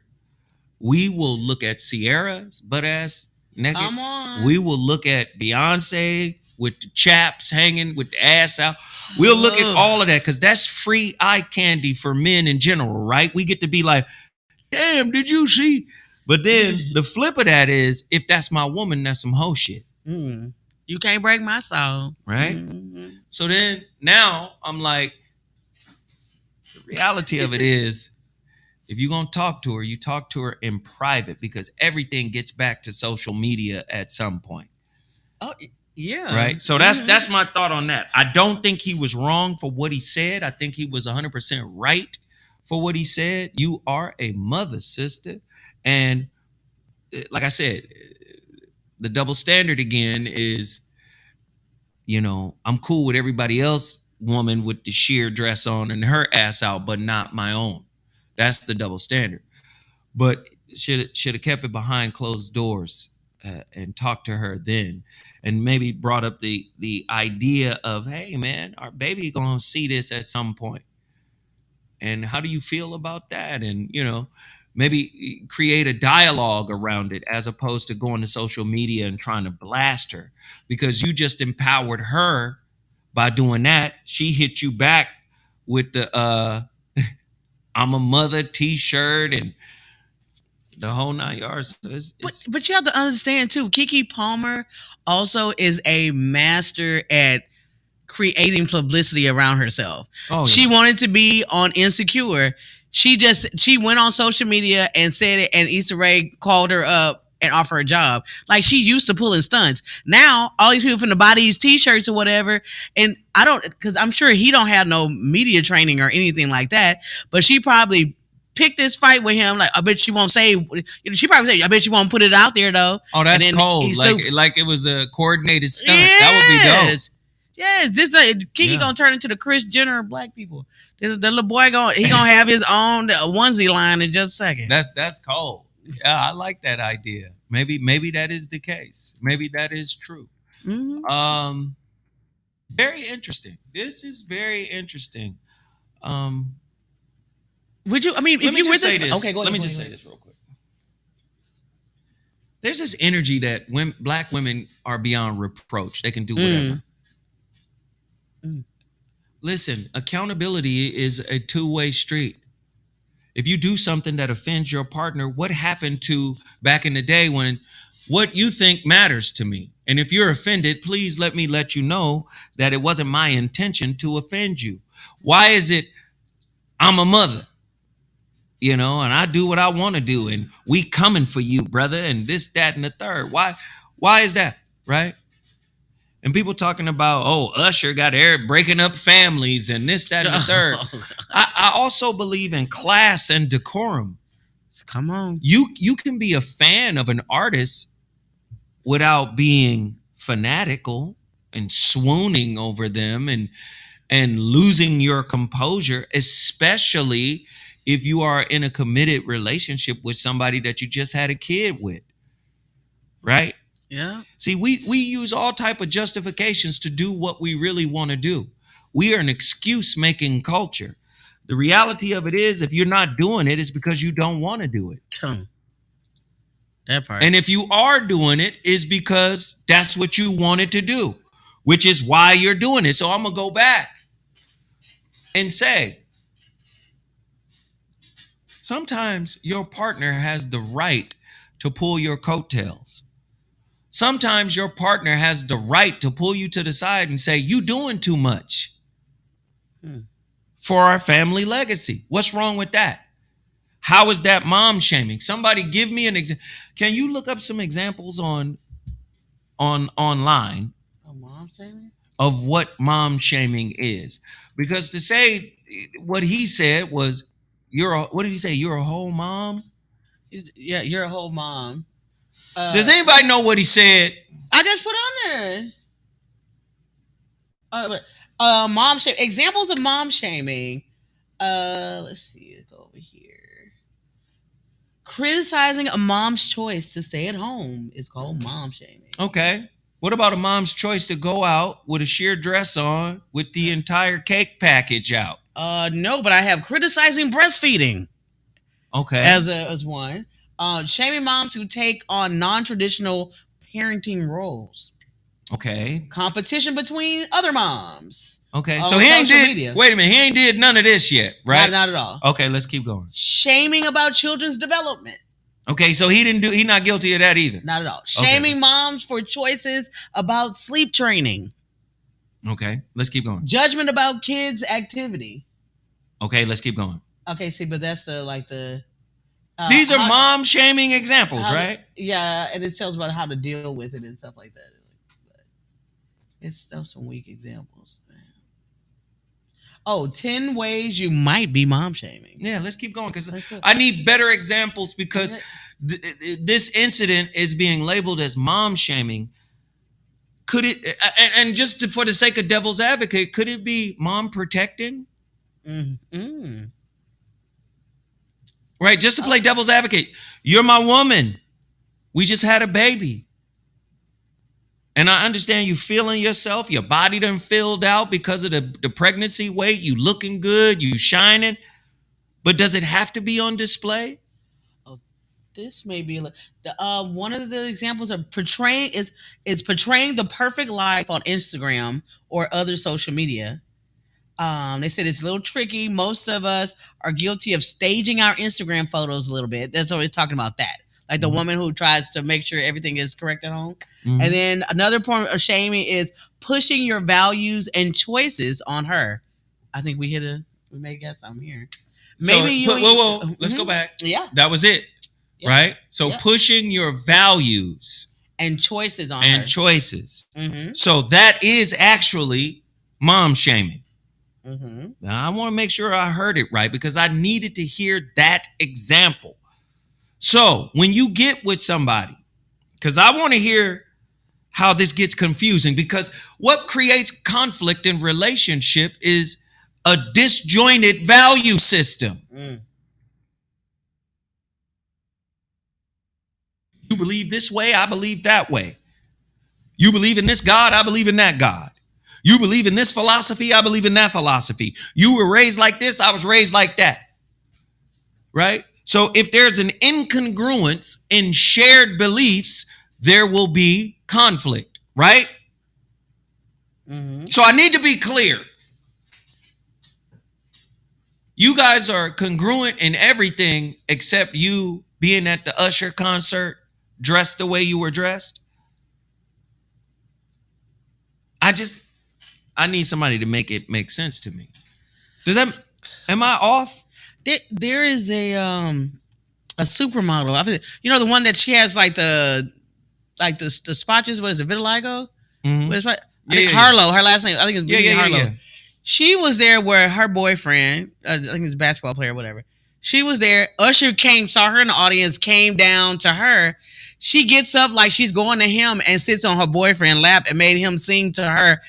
We will look at Sierra's butt ass naked. Come on. We will look at Beyonce with the chaps hanging with the ass out. We'll look at all of that because that's free eye candy for men in general, right? We get to be like, damn, did you see? But then the flip of that is, if that's my woman, that's some hoe shit. Mm. You can't break my soul. Right? Mm-hmm. So then now I'm like, the reality of it is, if you're going to talk to her, you talk to her in private, because everything gets back to social media at some point. Oh, yeah. Right. So that's my thought on that. I don't think he was wrong for what he said. I think he was 100% right for what he said. You are a mother, sister. And like I said, the double standard again is, I'm cool with everybody else woman with the sheer dress on and her ass out, but not my own. That's the double standard. But should have kept it behind closed doors and talked to her then, and maybe brought up the idea of, hey man, our baby gonna see this at some point, and how do you feel about that? And maybe create a dialogue around it, as opposed to going to social media and trying to blast her, because you just empowered her by doing that. She hit you back with the I'm a mother t-shirt and the whole 9 yards. But you have to understand too, Kiki Palmer also is a master at creating publicity around herself. Oh, yeah. She wanted to be on Insecure. She went on social media and said it, and Issa Rae called her up and offered her a job. Like, she used to pulling stunts. Now all these people from the buy these t-shirts or whatever, and I don't, because I'm sure he don't have no media training or anything like that, but she probably picked this fight with him. Like, I bet you won't say. She probably said, I bet you won't put it out there though. Oh, that's cold. Like it was a coordinated stunt. Yes. That would be dope. Yes, Kiki Yeah. gonna turn into the Kris Jenner of black people. The little boy gonna have his own onesie line in just a second. That's cold. Yeah, I like that idea. Maybe that is the case. Maybe that is true. Mm-hmm. Very interesting. This is very interesting. Um, Would you? I mean, let if me you were just this, say this. okay, go ahead. Let me just say this real quick. There's this energy that black women are beyond reproach. They can do whatever. Listen, accountability is a two-way street. If you do something that offends your partner, what happened to back in the day when what you think matters to me? And if you're offended, please let me let you know that it wasn't my intention to offend you. Why is it I'm a mother, and I do what I want to do, and we coming for you, brother, and this, that, and the third. Why is that, right? And people talking about, Usher got breaking up families and this, that, and the third. I also believe in class and decorum. Come on. You can be a fan of an artist without being fanatical and swooning over them and losing your composure, especially if you are in a committed relationship with somebody that you just had a kid with. Right? Yeah. See, we use all type of justifications to do what we really want to do. We are an excuse-making culture. The reality of it is, if you're not doing it, it's because you don't want to do it. That part. And if you are doing it, it's because that's what you wanted to do, which is why you're doing it. So I'm going to go back and say, sometimes your partner has the right to pull your coattails. Sometimes your partner has the right to pull you to the side and say, you doing too much for our family legacy. What's wrong with that? How is that mom shaming? Somebody give me an example. Can you look up some examples online Mom shaming? Of what mom shaming is? Because to say what he said was, what did he say? You're a whole mom? Yeah, you're a whole mom. Does anybody know what he said? I just put on there. Mom shame examples of mom shaming. Let's see. Go over here. Criticizing a mom's choice to stay at home is called mom shaming. Okay. What about a mom's choice to go out with a sheer dress on with the entire cake package out? No, but I have criticizing breastfeeding. Okay. As one. Shaming moms who take on non-traditional parenting roles. Okay. Competition between other moms. Okay. So he ain't did. Media. Wait a minute. He ain't did none of this yet, right? Not at all. Okay. Let's keep going. Shaming about children's development. Okay. So he's not guilty of that either. Not at all. Shaming moms for choices about sleep training. Okay. Let's keep going. Judgment about kids' activity. Okay. Let's keep going. Okay. See, but that's the. These are mom shaming examples, right? Yeah, and it tells about how to deal with it and stuff like that. It's some weak examples. Man. 10 ways you might be mom shaming. Yeah, let's keep going because I need better examples because this incident is being labeled as mom shaming. Could it, and just for the sake of devil's advocate, could it be mom protecting? Mm-hmm. Right, just to play devil's advocate. You're my woman. We just had a baby. And I understand you feeling yourself. Your body done filled out because of the pregnancy weight. You looking good. You shining. But does it have to be on display? This may be one of the examples of portraying is portraying the perfect life on Instagram or other social media. They said it's a little tricky. Most of us are guilty of staging our Instagram photos a little bit. That's always talking about that. Like the woman who tries to make sure everything is correct at home. Mm-hmm. And then another form of shaming is pushing your values and choices on her. I think we may get something here. Maybe let's go back. Yeah. That was it. Yeah. Right? So pushing your values and choices on her. And choices. Mm-hmm. So that is actually mom shaming. Mm-hmm. Now, I want to make sure I heard it right because I needed to hear that example. So when you get with somebody, because I want to hear how this gets confusing, because what creates conflict in relationship is a disjointed value system. You believe this way, I believe that way. You believe in this God, I believe in that God. You believe in this philosophy, I believe in that philosophy. You were raised like this, I was raised like that. Right? So if there's an incongruence in shared beliefs, there will be conflict, right? So I need to be clear. You guys are congruent in everything except you being at the Usher concert dressed the way you were dressed. I need somebody to make it make sense to me. Am I off? There is a supermodel. The one that she has like the spotches. What is it? Vitiligo. Mm-hmm. I think Harlow. Her last name. I think it's Harlow. Yeah. She was there where her boyfriend, I think he's a basketball player or whatever. She was there. Usher saw her in the audience, came down to her. She gets up like she's going to him and sits on her boyfriend's lap and made him sing to her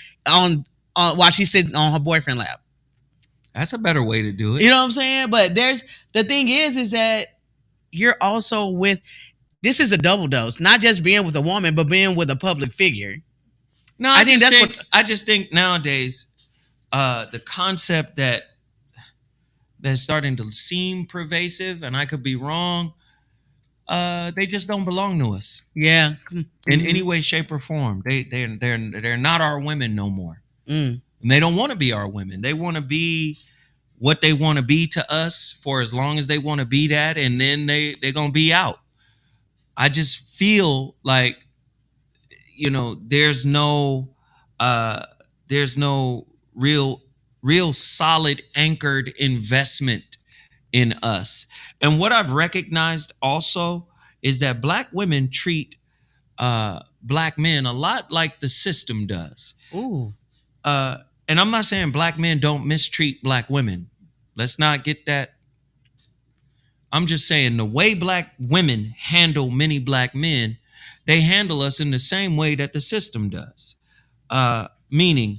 while she's sitting on her boyfriend's lap. That's a better way to do it. You know what I'm saying? But the thing is that you're also this is a double dose, not just being with a woman, but being with a public figure. No, I just think nowadays, the concept that's starting to seem pervasive, and I could be wrong, they just don't belong to us. Yeah. In any way, shape, or form. They're not our women no more. And they don't want to be our women. They want to be what they want to be to us for as long as they want to be that, and then they're gonna be out. I just feel like, there's no real solid anchored investment in us. And what I've recognized also is that Black women treat Black men a lot like the system does. Ooh. And I'm not saying Black men don't mistreat Black women. Let's not get that. I'm just saying the way Black women handle many Black men, they handle us in the same way that the system does. Meaning,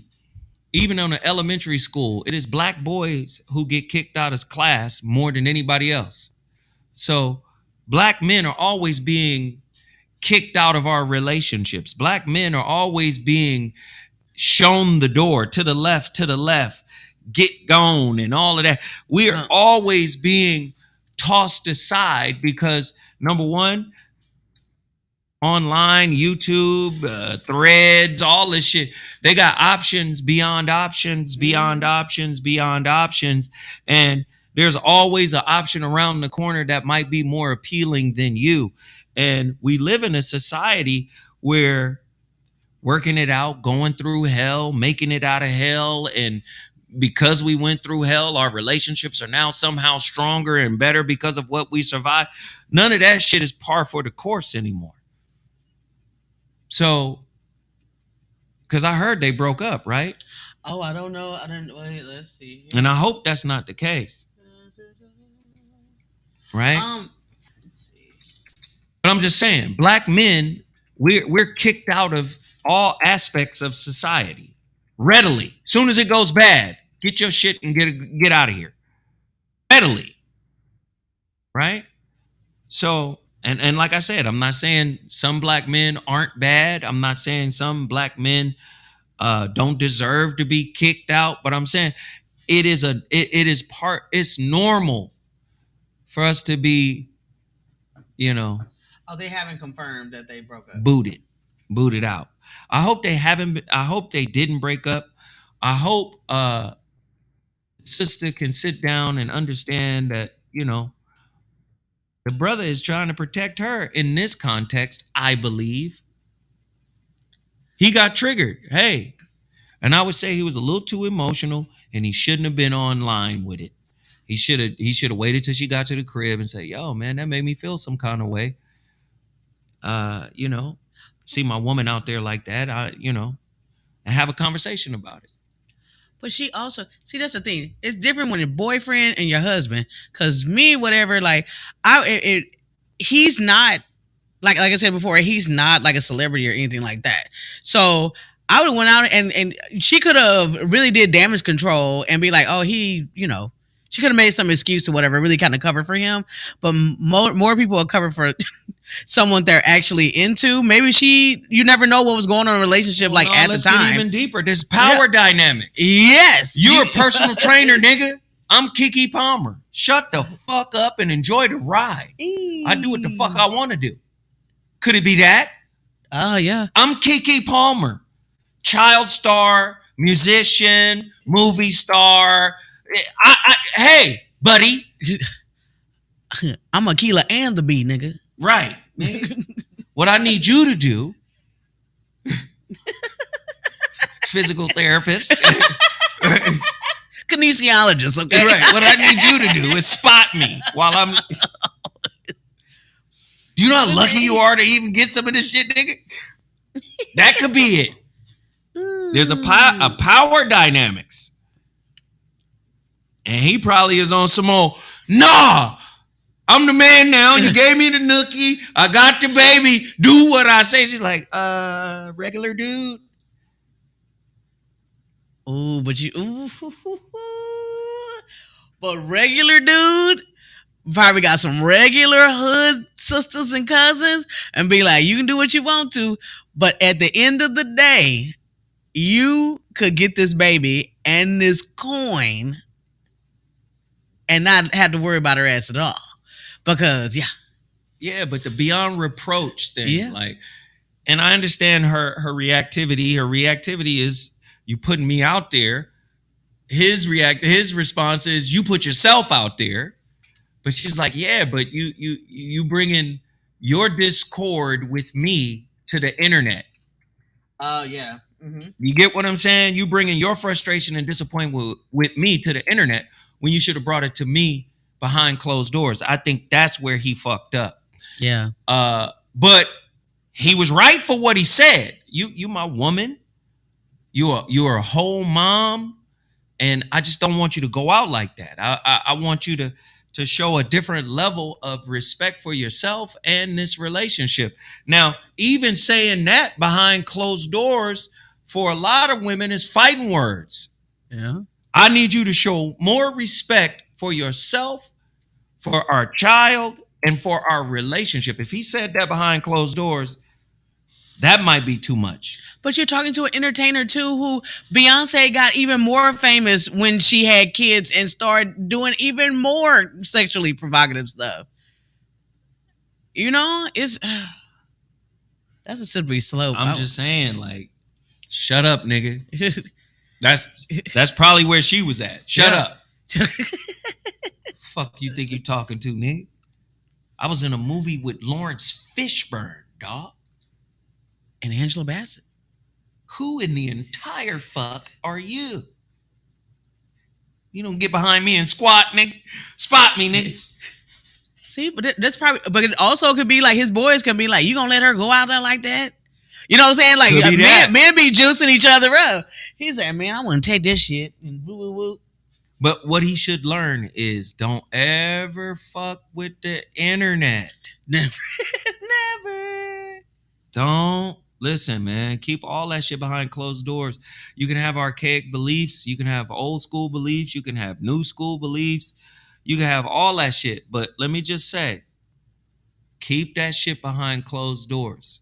even in an elementary school, it is Black boys who get kicked out of class more than anybody else. So Black men are always being kicked out of our relationships. Black men are always being shown the door to the left, get gone and all of that. We are always being tossed aside because, number one, online, YouTube, threads, all this shit, they got options beyond options, beyond options, beyond options. And there's always an option around the corner that might be more appealing than you. And we live in a society where working it out, going through hell, making it out of hell, and because we went through hell, our relationships are now somehow stronger and better because of what we survived. None of that shit is par for the course anymore. So, because I heard they broke up, right? Oh, I don't know. Wait, let's see. And I hope that's not the case. Right? Let's see. But I'm just saying, Black men, we're kicked out of all aspects of society readily. Soon as it goes bad, get your shit and get out of here. Readily. Right? So, and like I said, I'm not saying some Black men aren't bad. I'm not saying some Black men don't deserve to be kicked out, but I'm saying it's normal for us to be, they haven't confirmed that they broke up. Booted out. I hope they didn't break up. I hope sister can sit down and understand that, the brother is trying to protect her in this context, I believe. He got triggered. Hey. And I would say he was a little too emotional and he shouldn't have been online with it. He should have waited till she got to the crib and said, yo, man, that made me feel some kind of way. See my woman out there like that, and have a conversation about it. But she also, see, that's the thing. It's different when your boyfriend and your husband. Cause me, whatever, like he's not like I said before, he's not like a celebrity or anything like that. So I would have went out and she could have really did damage control and be like, oh, he, she could have made some excuse or whatever, really kind of cover for him. But more people will cover for someone they're actually into. Maybe you never know what was going on in a relationship at the let's time. Get even deeper. There's power dynamics. Yes. You're a personal trainer, nigga. I'm Kiki Palmer. Shut the fuck up and enjoy the ride. I do what the fuck I want to do. Could it be that? Oh, yeah. I'm Kiki Palmer. Child star, musician, movie star. Hey, buddy. I'm Aquila and the bee, nigga. Right. Nigga. What I need you to do, physical therapist. Kinesiologist, okay? Right. What I need you to do is spot me while I'm... You know how lucky you are to even get some of this shit, nigga? That could be it. There's a power dynamics. And he probably is on some old, nah, I'm the man now. You gave me the nookie. I got the baby. Do what I say. She's like, regular dude. Ooh, but regular dude probably got some regular hood sisters and cousins and be like, you can do what you want to, but at the end of the day, you could get this baby and this coin and not have to worry about her ass at all. Because, yeah, but the beyond reproach thing, and I understand her reactivity. Her reactivity is you putting me out there. His response is you put yourself out there. But she's like, yeah, but you bring in your discord with me to the internet. Oh, yeah. Mm-hmm. You get what I'm saying? You bring in your frustration and disappointment with me to the internet when you should have brought it to me behind closed doors. I think that's where he fucked up. Yeah. But he was right for what he said. You my woman. You're a whole mom. And I just don't want you to go out like that. I want you to show a different level of respect for yourself and this relationship. Now, even saying that behind closed doors for a lot of women is fighting words. Yeah. I need you to show more respect for yourself, for our child, and for our relationship. If he said that behind closed doors, that might be too much. But you're talking to an entertainer too, who Beyonce got even more famous when she had kids and started doing even more sexually provocative stuff. It's that's a slippery slope. I'm just saying, like, shut up, nigga. That's probably where she was at. Shut up. Fuck you think you talking to, nigga? I was in a movie with Lawrence Fishburne, dog. And Angela Bassett. Who in the entire fuck are you? You don't get behind me and squat, nigga. Spot me, nigga. See, but that's probably, but it also could be like his boys can be like, you gonna let her go out there like that? You know what I'm saying? Like men be juicing each other up. He's like, man, I want to take this shit and woo woo woo. But what he should learn is don't ever fuck with the internet. Never. Never. Don't. Listen, man, keep all that shit behind closed doors. You can have archaic beliefs. You can have old school beliefs. You can have new school beliefs. You can have all that shit. But let me just say, keep that shit behind closed doors.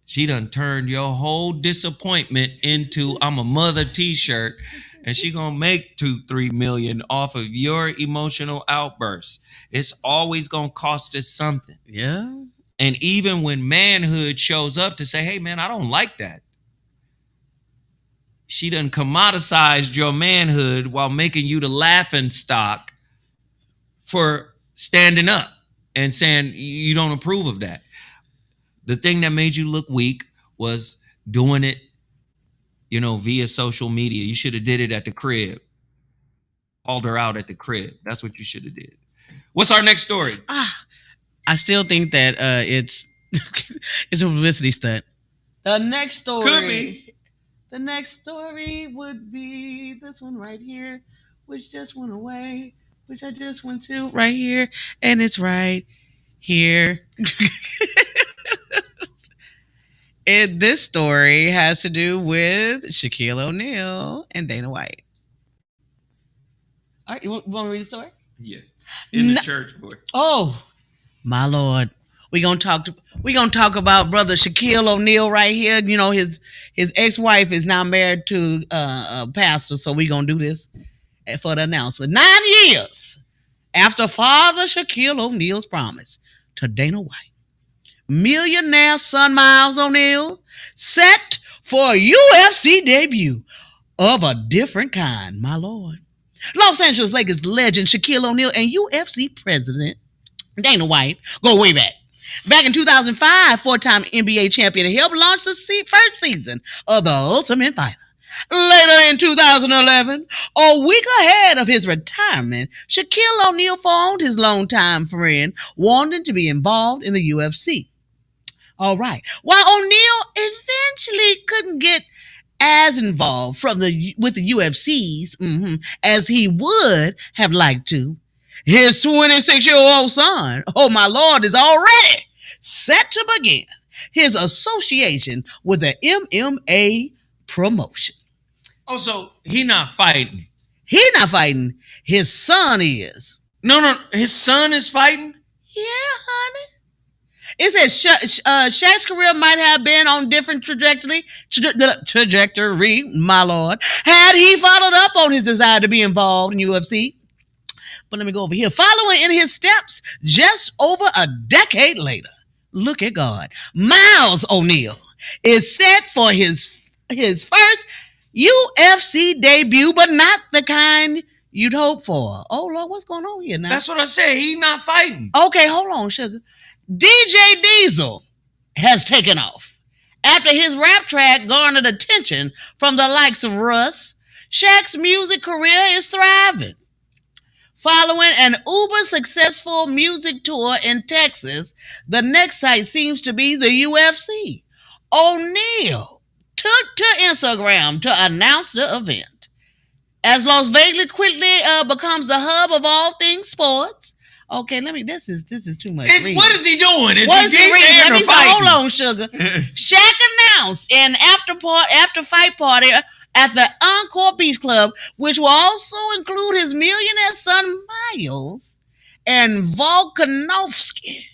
She done turned your whole disappointment into I'm a mother t-shirt, and she gonna make 2-3 million off of your emotional outbursts. It's always gonna cost us something. Yeah. And even when manhood shows up to say, hey, man, I don't like that. She done commoditized your manhood while making you the laughing stock for standing up and saying you don't approve of that. The thing that made you look weak was doing it, via social media. You should have did it at the crib. Called her out at the crib. That's what you should have did. What's our next story? I still think that it's it's a publicity stunt. The next story could be. The next story would be this one right here, which just went away, which I just went to right here, and it's right here. This story has to do with Shaquille O'Neal and Dana White. All right, you want to read the story? Yes. In the church, boy. Oh, my Lord. We're gonna talk about brother Shaquille O'Neal right here. You know, his ex-wife is now married to a pastor, so we're gonna do this for the announcement. 9 years after Father Shaquille O'Neal's promise to Dana White, millionaire son Miles O'Neal set for a UFC debut of a different kind, my Lord. Los Angeles Lakers legend Shaquille O'Neal and UFC president Dana White go way back. Back in 2005, four-time NBA champion helped launch the first season of The Ultimate Fighter. Later in 2011, a week ahead of his retirement, Shaquille O'Neal phoned his longtime friend wanting to be involved in the UFC. All right. While O'Neal eventually couldn't get as involved with the UFCs as he would have liked to, his 26-year-old son, oh my Lord, is already set to begin his association with the MMA promotion. Oh, so he not fighting. He's not fighting. His son is. No, his son is fighting? Yeah, honey. It says Shaq's career might have been on different trajectory, my Lord, had he followed up on his desire to be involved in UFC. But let me go over here. Following in his steps, just over a decade later, look at God, Miles O'Neal is set for his first UFC debut, but not the kind you'd hope for. Oh, Lord, what's going on here now? That's what I said. He not fighting. Okay, hold on, sugar. DJ Diesel has taken off. After his rap track garnered attention from the likes of Russ, Shaq's music career is thriving. Following an uber-successful music tour in Texas, the next site seems to be the UFC. O'Neal took to Instagram to announce the event. As Las Vegas quickly becomes the hub of all things sports. Okay, this is too much. What is he doing? Is he DJing or fighting? Hold on, sugar. Shaq announced an after fight party at the Encore Beach Club, which will also include his millionaire son Miles and Volkanovski.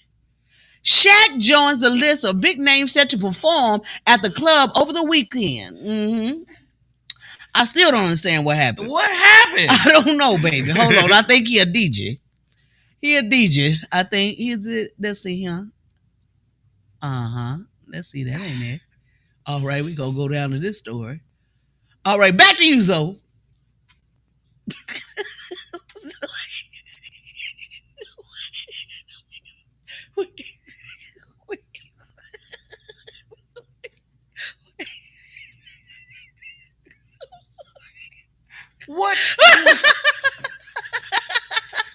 Shaq joins the list of big names set to perform at the club over the weekend. I still don't understand what happened. What happened? I don't know, baby. Hold on. I think he a DJ. He a DJ. I think he's it. Let's see here. Let's see. That ain't it. All right, we gonna go down to this story. All right, back to you, Zoe. What?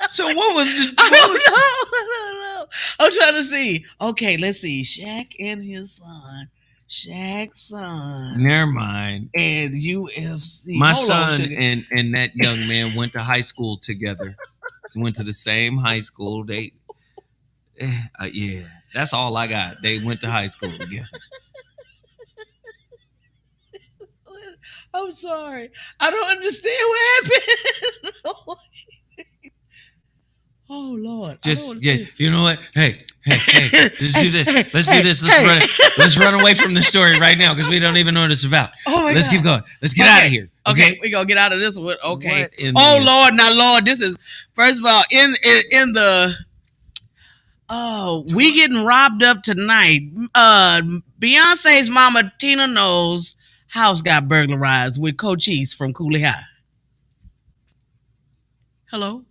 So what was the? I don't know. I'm trying to see. Okay, let's see. Shaq and his son. Shaq's son. Never mind. And UFC. My son and that young man went to high school together. Went to the same high school. They, yeah, that's all I got. They went to high school together. I'm sorry. I don't understand what happened. Oh, Lord. You know what? Hey, let's do this. Let's run away from the story right now because we don't even know what it's about. Oh my Let's God. keep going. Let's get out of here. Okay, we're going to get out of this one. Okay. Lord, now, Lord, this is, first of all, in the, we getting robbed up tonight. Beyonce's mama, Tina Knowles' house got burglarized with Coach East from Cooley High. Hello?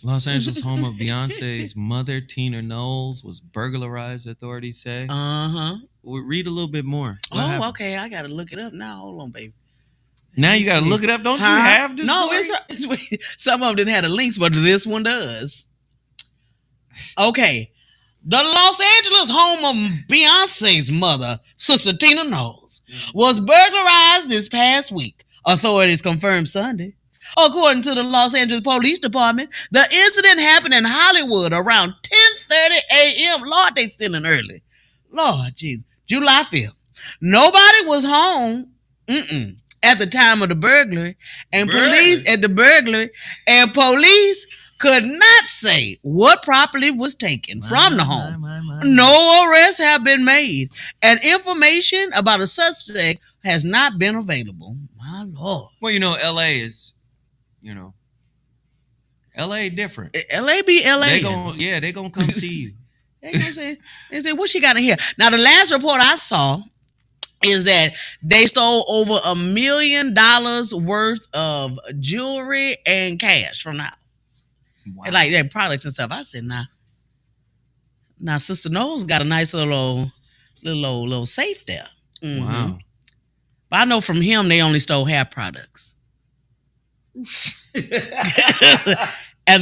Los Angeles home of Beyonce's mother, Tina Knowles, was burglarized, authorities say. We'll read a little bit more. Okay. I got to look it up now. Hold on, baby. Now you got to look it up. Don't you have this story? It's some of them didn't have the links, but this one does. Okay. The Los Angeles home of Beyonce's mother, Sister Tina Knowles, was burglarized this past week. Authorities confirmed Sunday. According to the Los Angeles Police Department, the incident happened in Hollywood around 10:30 a.m. Lord, they stealing early. Lord, Jesus. July 5th. Nobody was home at the time of the burglary, and police could not say what property was taken from the home. No arrests have been made, and information about a suspect has not been available. My Lord. Well, LA is, LA different. LA be LA. They gonna come see you. They gonna say, what she got in here? Now, the last report I saw is that they stole over $1 million worth of jewelry and cash from the house. Wow. And like their products and stuff. I said, now Sister Knowles got a nice little safe there. Mm-hmm. Wow. But I know from him they only stole hair products. and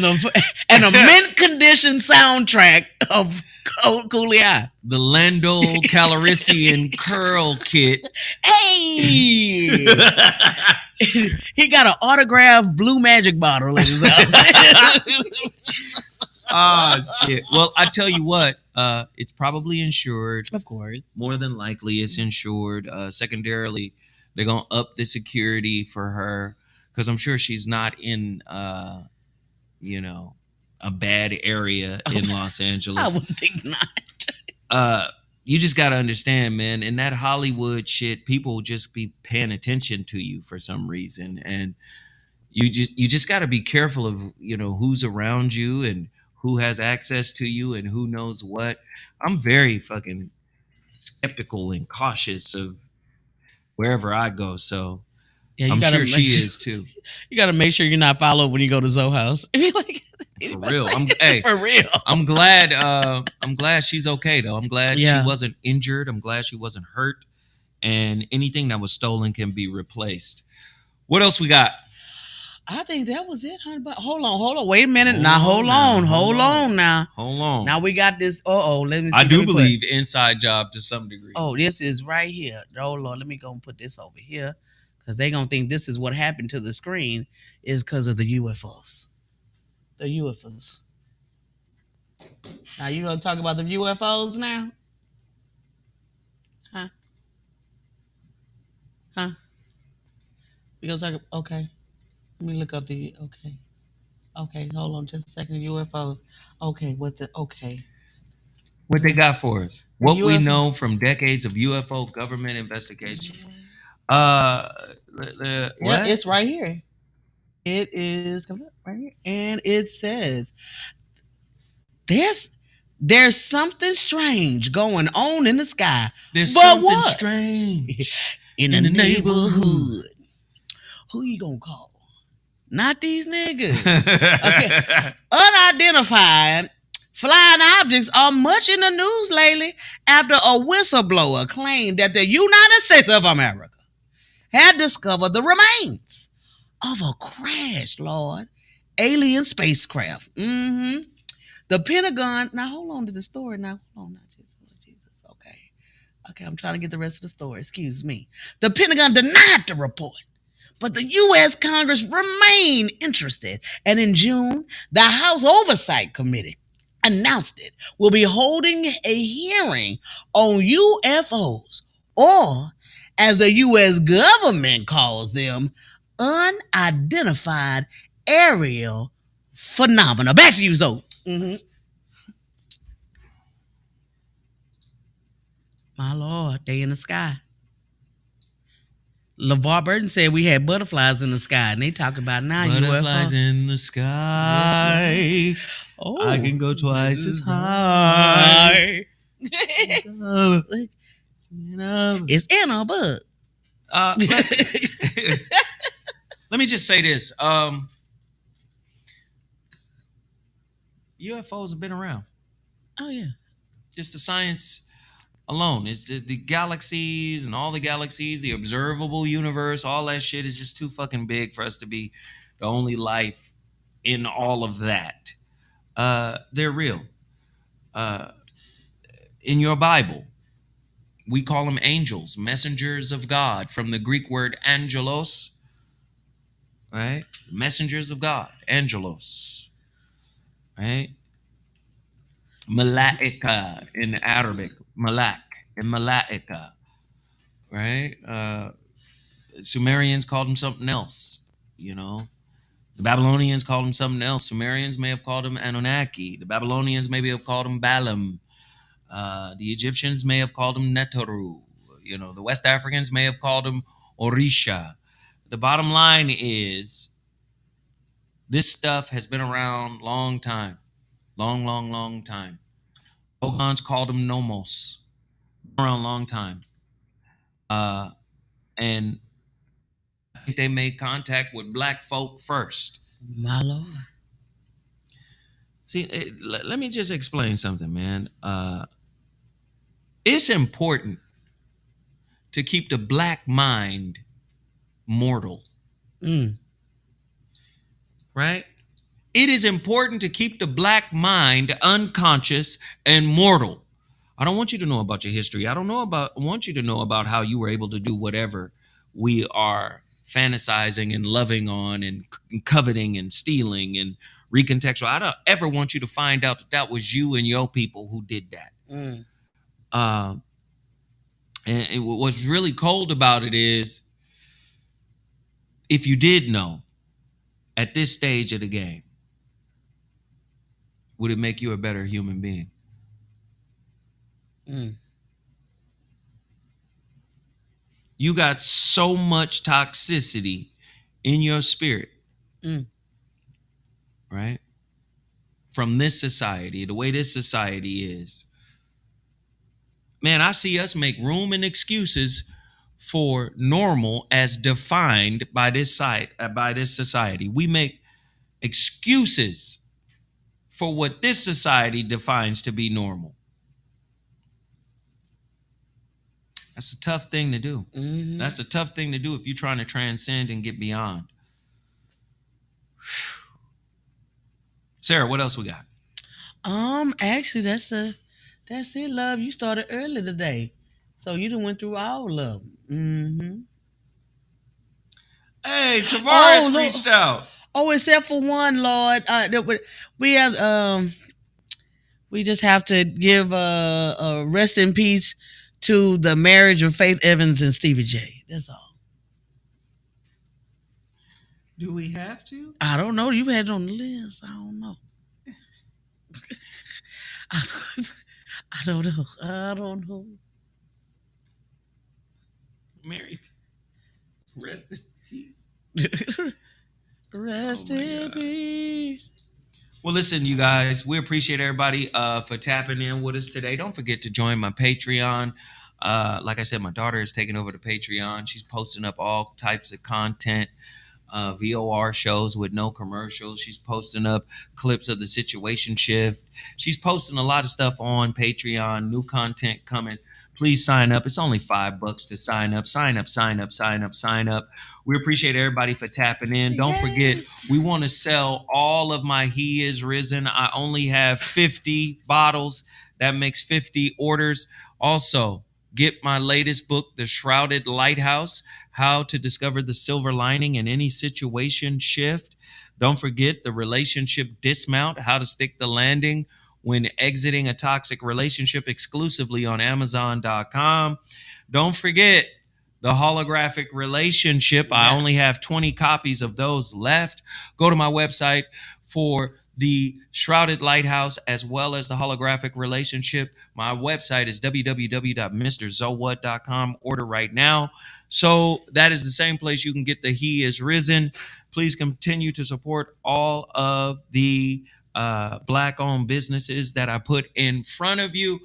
the mint condition soundtrack of Cooley Eye. The Lando Calrissian curl kit. Hey! He got an autographed blue magic bottle in his house. Oh, shit. Well, I tell you what, it's probably insured. Of course. More than likely it's insured. Secondarily, they're going to up the security for her because I'm sure she's not in, a bad area in Los Angeles. I would think not. You just got to understand, man, in that Hollywood shit, people just be paying attention to you for some reason. And you just got to be careful of, who's around you and who has access to you and who knows what. I'm very fucking skeptical and cautious of wherever I go. So yeah, I'm sure she is too. You got to make sure you're not followed when you go to Zoe House. For real. For real. I'm glad she's okay though. I'm glad she wasn't injured. I'm glad she wasn't hurt. And anything that was stolen can be replaced. What else we got? I think that was it, honey. But hold on. Wait a minute. Hold on now. Hold on. Now we got this. Let me see. I do believe inside job to some degree. Oh, this is right here. Oh, Lord. Let me go and put this over here. Because they're going to think this is what happened to the screen is because of the UFOs. The UFOs. Now, you going to talk about the UFOs now? Huh? We going to talk. Okay. Let me look up the. Okay. Hold on just a second. UFOs. Okay. What they got for us? What we know from decades of UFO government investigation. What? Yeah, it's right here. It is right here. And it says there's something strange going on in the sky. There's something strange in the neighborhood. Who you gonna call? Not these niggas. Okay. Unidentified flying objects are much in the news lately after a whistleblower claimed that the United States of America had discovered the remains of a crashed, alien spacecraft. Mm-hmm. The Pentagon. Now, hold on to the story. Now, hold on. Now, Jesus. Okay, I'm trying to get the rest of the story. Excuse me. The Pentagon denied the report, but the U.S. Congress remained interested. And in June, the House Oversight Committee announced it will be holding a hearing on UFOs, or as the U.S. government calls them, unidentified aerial phenomena. Back to you, Zoe. Mm-hmm. My Lord, they in the sky. LeVar Burton said we had butterflies in the sky, and they talk about now butterflies UFO. in the sky. Yes, I can go twice as high. It's in a book. Let me just say this. UFOs have been around. Oh, yeah. Just the science alone. It's the galaxies and all the galaxies, the observable universe, all that shit is just too fucking big for us to be the only life in all of that. They're real. In your Bible, we call them angels, messengers of God, from the Greek word angelos. right? Messengers of God, angelos, right? Malaika in Arabic, malak and malaika, right? Sumerians called them something else, you know. The Babylonians called them something else. Sumerians may have called them Anunnaki. The Babylonians maybe have called them Balaam. The Egyptians may have called them Netaru. You know, the West Africans may have called them Orisha. The bottom line is this stuff has been around long time. Long time. Ogons called them Nomos. Around long time. And I think they made contact with black folk first. My Lord. See, let me just explain something, man. It's important to keep the black mind mortal, right? It is important to keep the black mind unconscious and mortal. I don't want you to know about your history. I want you to know about how you were able to do whatever we are fantasizing and loving on and coveting and stealing and recontextual. I don't ever want you to find out that was you and your people who did that. And what's really cold about it is, if you did know at this stage of the game, would it make you a better human being? You got so much toxicity in your spirit, right? From this society, the way this society is. Man, I see us make room and excuses for normal as defined by this society. We make excuses for what this society defines to be normal. That's a tough thing to do. That's a tough thing to do if you're trying to transcend and get beyond. Sarah, what else we got? Actually, that's it, love. You started early today, so you done went through all of them. Hey, Tavares reached out. Oh, except for one, Lord. We have we just have to give a rest in peace to the marriage of Faith Evans and Stevie J. That's all. Do we have to? I don't know. You had it on the list. I don't know. I don't know. Mary, rest in peace. Rest in peace. Well, listen, you guys, we appreciate everybody for tapping in with us today. Don't forget to join my Patreon. Like I said, my daughter is taking over the Patreon. She's posting up all types of content, VOR shows with no commercials. She's posting up clips of the situation shift. She's posting a lot of stuff on Patreon, new content coming. Please sign up. It's only $5 to sign up. Sign up. We appreciate everybody for tapping in. Don't forget, we want to sell all of my He Is Risen. I only have 50 bottles. That makes 50 orders. Also, get my latest book, The Shrouded Lighthouse, How to Discover the Silver Lining in Any Situation Shift. Don't forget The Relationship Dismount, How to Stick the Landing when Exiting a Toxic Relationship, exclusively on Amazon.com. Don't forget The Holographic Relationship. I only have 20 copies of those left. Go to my website for the Shrouded Lighthouse as well as the Holographic Relationship. My website is www.mrzowhat.com. Order right now. So that is the same place you can get the He Is Risen. Please continue to support all of the Black-owned businesses that I put in front of you.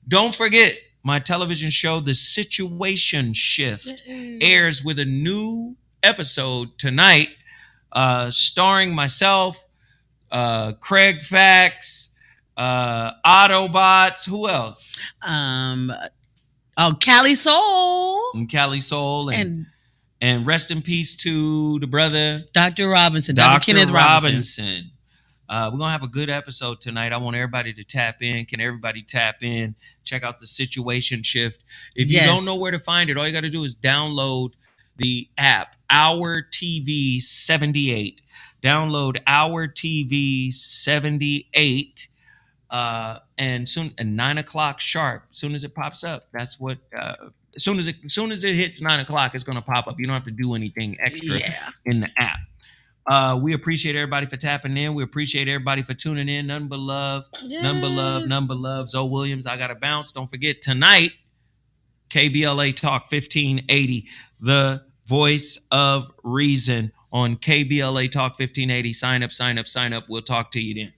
Don't forget, my television show, The Situation Shift, airs with a new episode tonight, starring myself, Craig Fax, Autobots. Who else? Cali Soul. And Cali Soul. And rest in peace to the brother, Dr. Robinson. Dr. Kenneth Robinson. We're going to have a good episode tonight. I want everybody to tap in. Can everybody tap in? Check out The Situation Shift. If you don't know where to find it, all you got to do is download the app, Our TV 78. Download Our TV 78. And soon at 9 o'clock sharp, soon as it pops up, that's what as soon as it hits 9 o'clock, it's gonna pop up. You don't have to do anything extra Yeah. in the app. We appreciate everybody for tapping in. We appreciate everybody for tuning in. None but love. None but love. None but love. Zoe Williams, I gotta bounce. Don't forget tonight, KBLA Talk 1580, the voice of reason on KBLA Talk 1580. Sign up, sign up, sign up. We'll talk to you then.